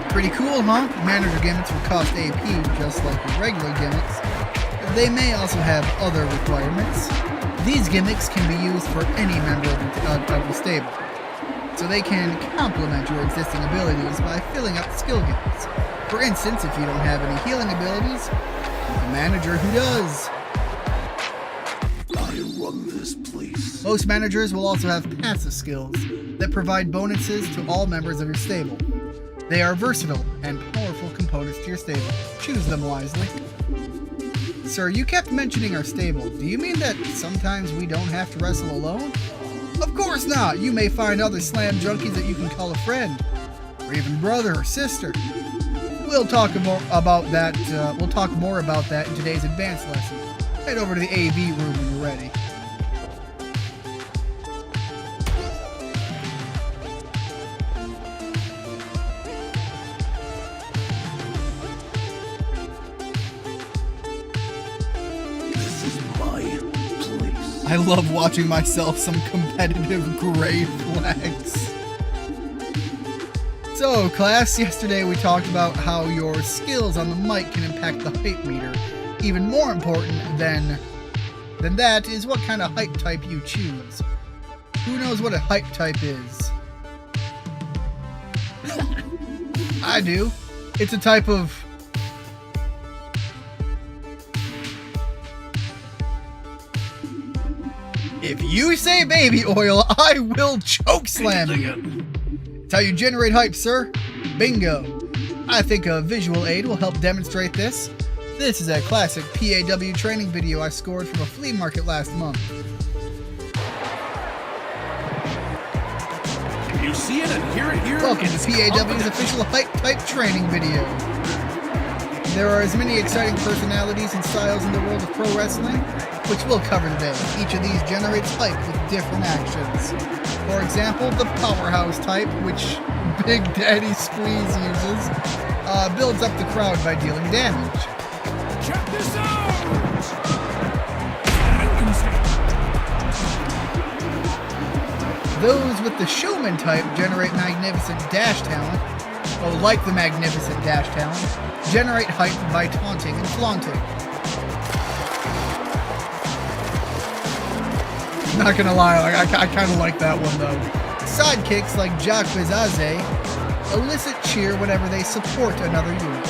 Pretty cool, huh? Manager gimmicks will cost AP just like your regular gimmicks. They may also have other requirements. These gimmicks can be used for any member of the stable, so they can complement your existing abilities by filling up skill gaps. For instance, if you don't have any healing abilities, the manager who does. I run this place. Most managers will also have passive skills that provide bonuses to all members of your stable. They are versatile and powerful components to your stable. Choose them wisely. Sir, you kept mentioning our stable. Do you mean that sometimes we don't have to wrestle alone? Of course not! You may find other slam junkies that you can call a friend, or even brother or sister. We'll talk more about that in today's advanced lesson. Head over to the AV room when you're ready. This is my place. I love watching myself some competitive gray flags. So, class, yesterday we talked about how your skills on the mic can impact the hype meter. Even more important than that is what kind of hype type you choose. Who knows what a hype type is? I do. It's a type of... If you say baby oil, I will choke slam you. It's how you generate hype, sir. Bingo. I think a visual aid will help demonstrate this. This is a classic PAW training video I scored from a flea market last month. You see it and hear it here. Welcome to PAW's official hype type training video. There are as many exciting personalities and styles in the world of pro wrestling, which we'll cover today. Each of these generates hype with different actions. For example, the powerhouse type, which Big Daddy Squeeze uses, builds up the crowd by dealing damage. Check this out. Those with the showman type generate magnificent dash talent, or like the magnificent dash talent, generate hype by taunting and flaunting. Not gonna lie, I kind of like that one though. Sidekicks like Jacques Bezaze elicit cheer whenever they support another unit.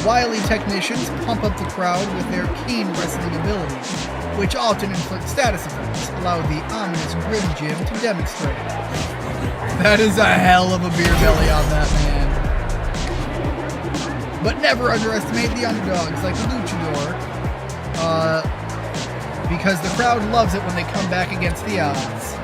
Wily technicians pump up the crowd with their keen wrestling ability, which often inflict status effects, allow the ominous Grim Jim to demonstrate. That is a hell of a beer belly on that man. But never underestimate the underdogs like the Luchador, because the crowd loves it when they come back against the odds.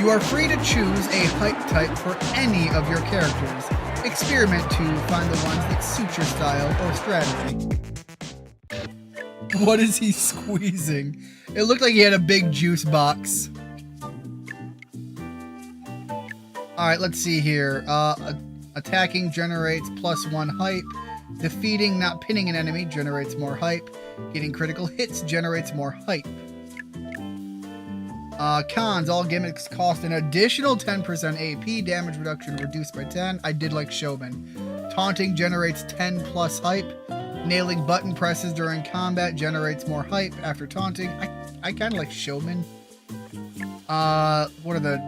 You are free to choose a hype type for any of your characters. Experiment to find the ones that suit your style or strategy. What is he squeezing? It looked like he had a big juice box. Alright, let's see here. Attacking generates +1 hype. Defeating, not pinning an enemy, generates more hype. Getting critical hits generates more hype. Cons, all gimmicks cost an additional 10% AP, damage reduction reduced by 10. I did like Showman. Taunting generates 10 plus hype. Nailing button presses during combat generates more hype after taunting. I kind of like Showman. What are the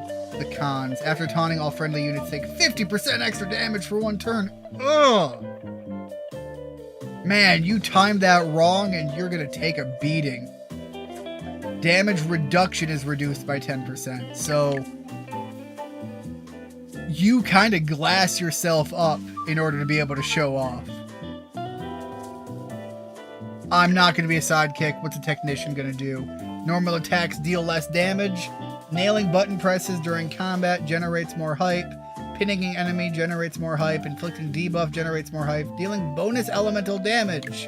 cons? After taunting, all friendly units take 50% extra damage for one turn. Ugh! Man, you timed that wrong and you're gonna take a beating. Damage reduction is reduced by 10%, so you kind of glass yourself up in order to be able to show off. I'm not going to be a sidekick. What's a technician going to do? Normal attacks deal less damage. Nailing button presses during combat generates more hype. Pinning an enemy generates more hype. Inflicting debuff generates more hype. Dealing bonus elemental damage.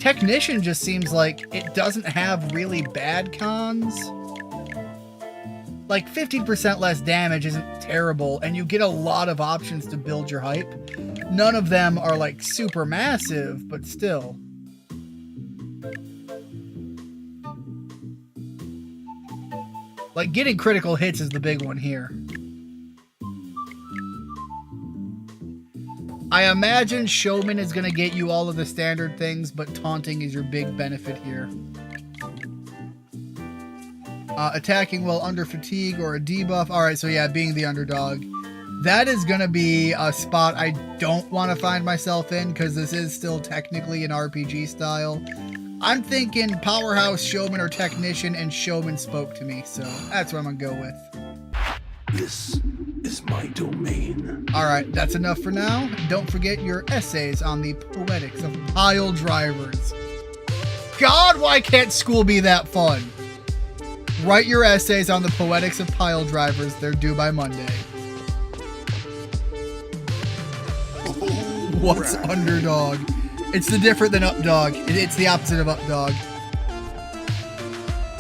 Technician just seems like it doesn't have really bad cons. like 15% less damage isn't terrible, and you get a lot of options to build your hype. None of them are like super massive, but still. Like getting critical hits is the big one here. I imagine Showman is going to get you all of the standard things, but taunting is your big benefit here. Attacking while under fatigue or a debuff. Alright, so yeah, being the underdog. That is going to be a spot I don't want to find myself in, because this is still technically an RPG style. I'm thinking Powerhouse, Showman, or Technician, and Showman spoke to me, so that's what I'm going to go with. This is my domain. Alright, that's enough for now. Don't forget your essays on the poetics of pile drivers. God, why can't school be that fun? Write your essays on the poetics of pile drivers. They're due by Monday. What's underdog? It's the different than updog. It's the opposite of updog.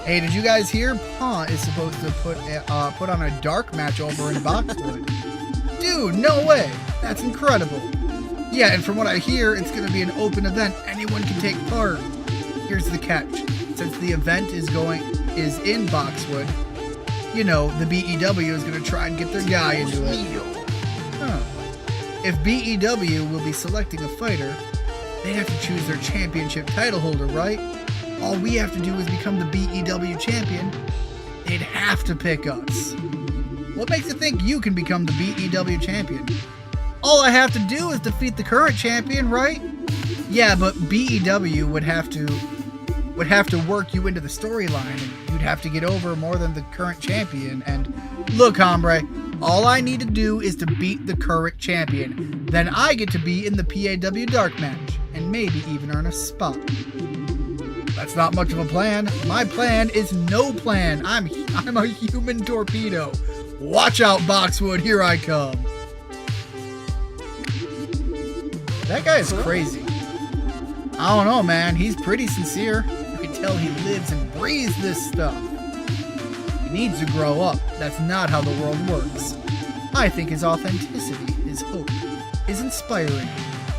Hey, did you guys hear? Paw is supposed to put on a dark match over in Boxwood. Dude, no way. That's incredible. Yeah, and from what I hear, it's going to be an open event. Anyone can take part. Here's the catch. Since the event is in Boxwood, you know, the BEW is going to try and get their guy into it. Huh. If BEW will be selecting a fighter, they have to choose their championship title holder, right? All we have to do is become the BEW champion. They'd have to pick us. What makes you think you can become the BEW champion? All I have to do is defeat the current champion, right? Yeah, but BEW would have to work you into the storyline, and you'd have to get over more than the current champion. And look, hombre, all I need to do is to beat the current champion. Then I get to be in the PAW Dark match, and maybe even earn a spot. That's not much of a plan. My plan is no plan. I'm a human torpedo. Watch out, Boxwood, here I come. That guy is crazy. I don't know, man. He's pretty sincere. You can tell he lives and breathes this stuff. He needs to grow up. That's not how the world works. I think his authenticity, his hope, is inspiring.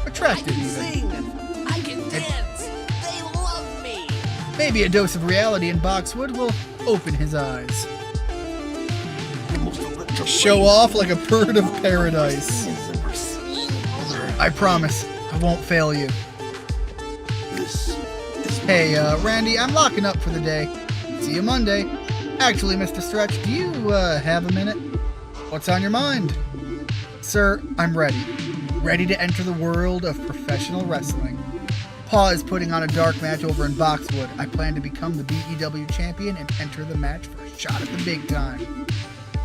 Attractive, even. I can dance. They love me. Maybe a dose of reality in Boxwood will open his eyes. Show off like a bird of paradise. I promise, I won't fail you. Hey, Randy, I'm locking up for the day. See you Monday. Actually, Mr. Stretch, do you, have a minute? What's on your mind? Sir, I'm ready. Ready to enter the world of professional wrestling. Paw is putting on a dark match over in Boxwood. I plan to become the BEW champion and enter the match for a shot at the big time.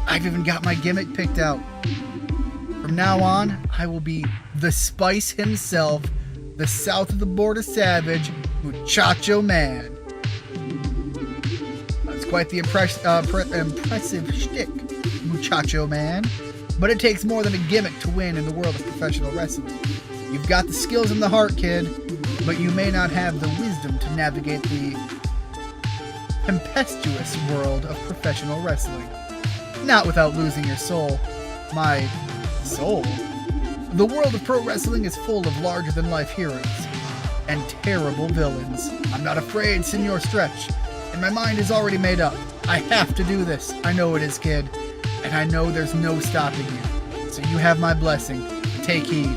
I've even got my gimmick picked out. From now on, I will be the Spice himself, the south of the border savage, Muchacho Man. That's quite the impressive shtick, Muchacho Man. But it takes more than a gimmick to win in the world of professional wrestling. You've got the skills and the heart, kid, but you may not have the wisdom to navigate the tempestuous world of professional wrestling. Not without losing your soul. My soul? The world of pro wrestling is full of larger-than-life heroes and terrible villains. I'm not afraid, Senor Stretch, and my mind is already made up. I have to do this. I know it is, kid, and I know there's no stopping you. So you have my blessing. Take heed.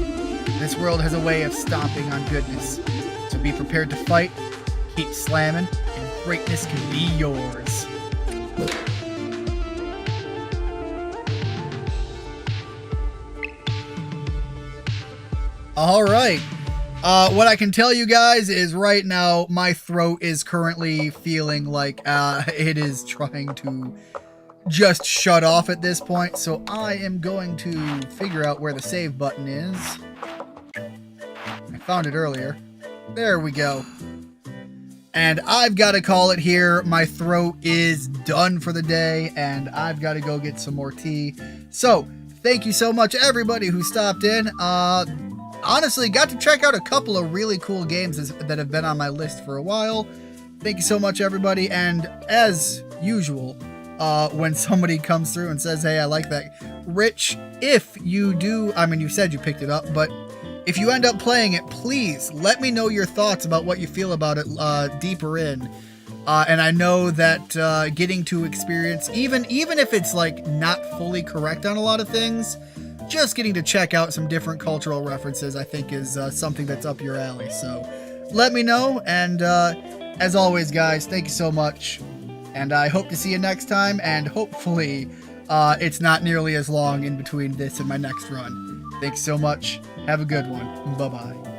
This world has a way of stomping on goodness. So be prepared to fight, keep slamming, and greatness can be yours. All right. What I can tell you guys is right now my throat is currently feeling like it is trying to just shut off at this point. So I am going to figure out where the save button is. I found it earlier. There we go. And I've got to call it here. My throat is done for the day, and I've got to go get some more tea. So thank you so much, everybody who stopped in. Honestly, got to check out a couple of really cool games that have been on my list for a while. Thank you so much, everybody. And as usual, when somebody comes through and says, hey, I like that. Rich, if you do, I mean, you said you picked it up, but if you end up playing it, please let me know your thoughts about what you feel about it deeper in. And I know that getting to experience, even if it's like not fully correct on a lot of things, just getting to check out some different cultural references, I think is something that's up your alley. So let me know. And as always, guys, thank you so much. And I hope to see you next time. And hopefully it's not nearly as long in between this and my next run. Thanks so much. Have a good one. Bye-bye.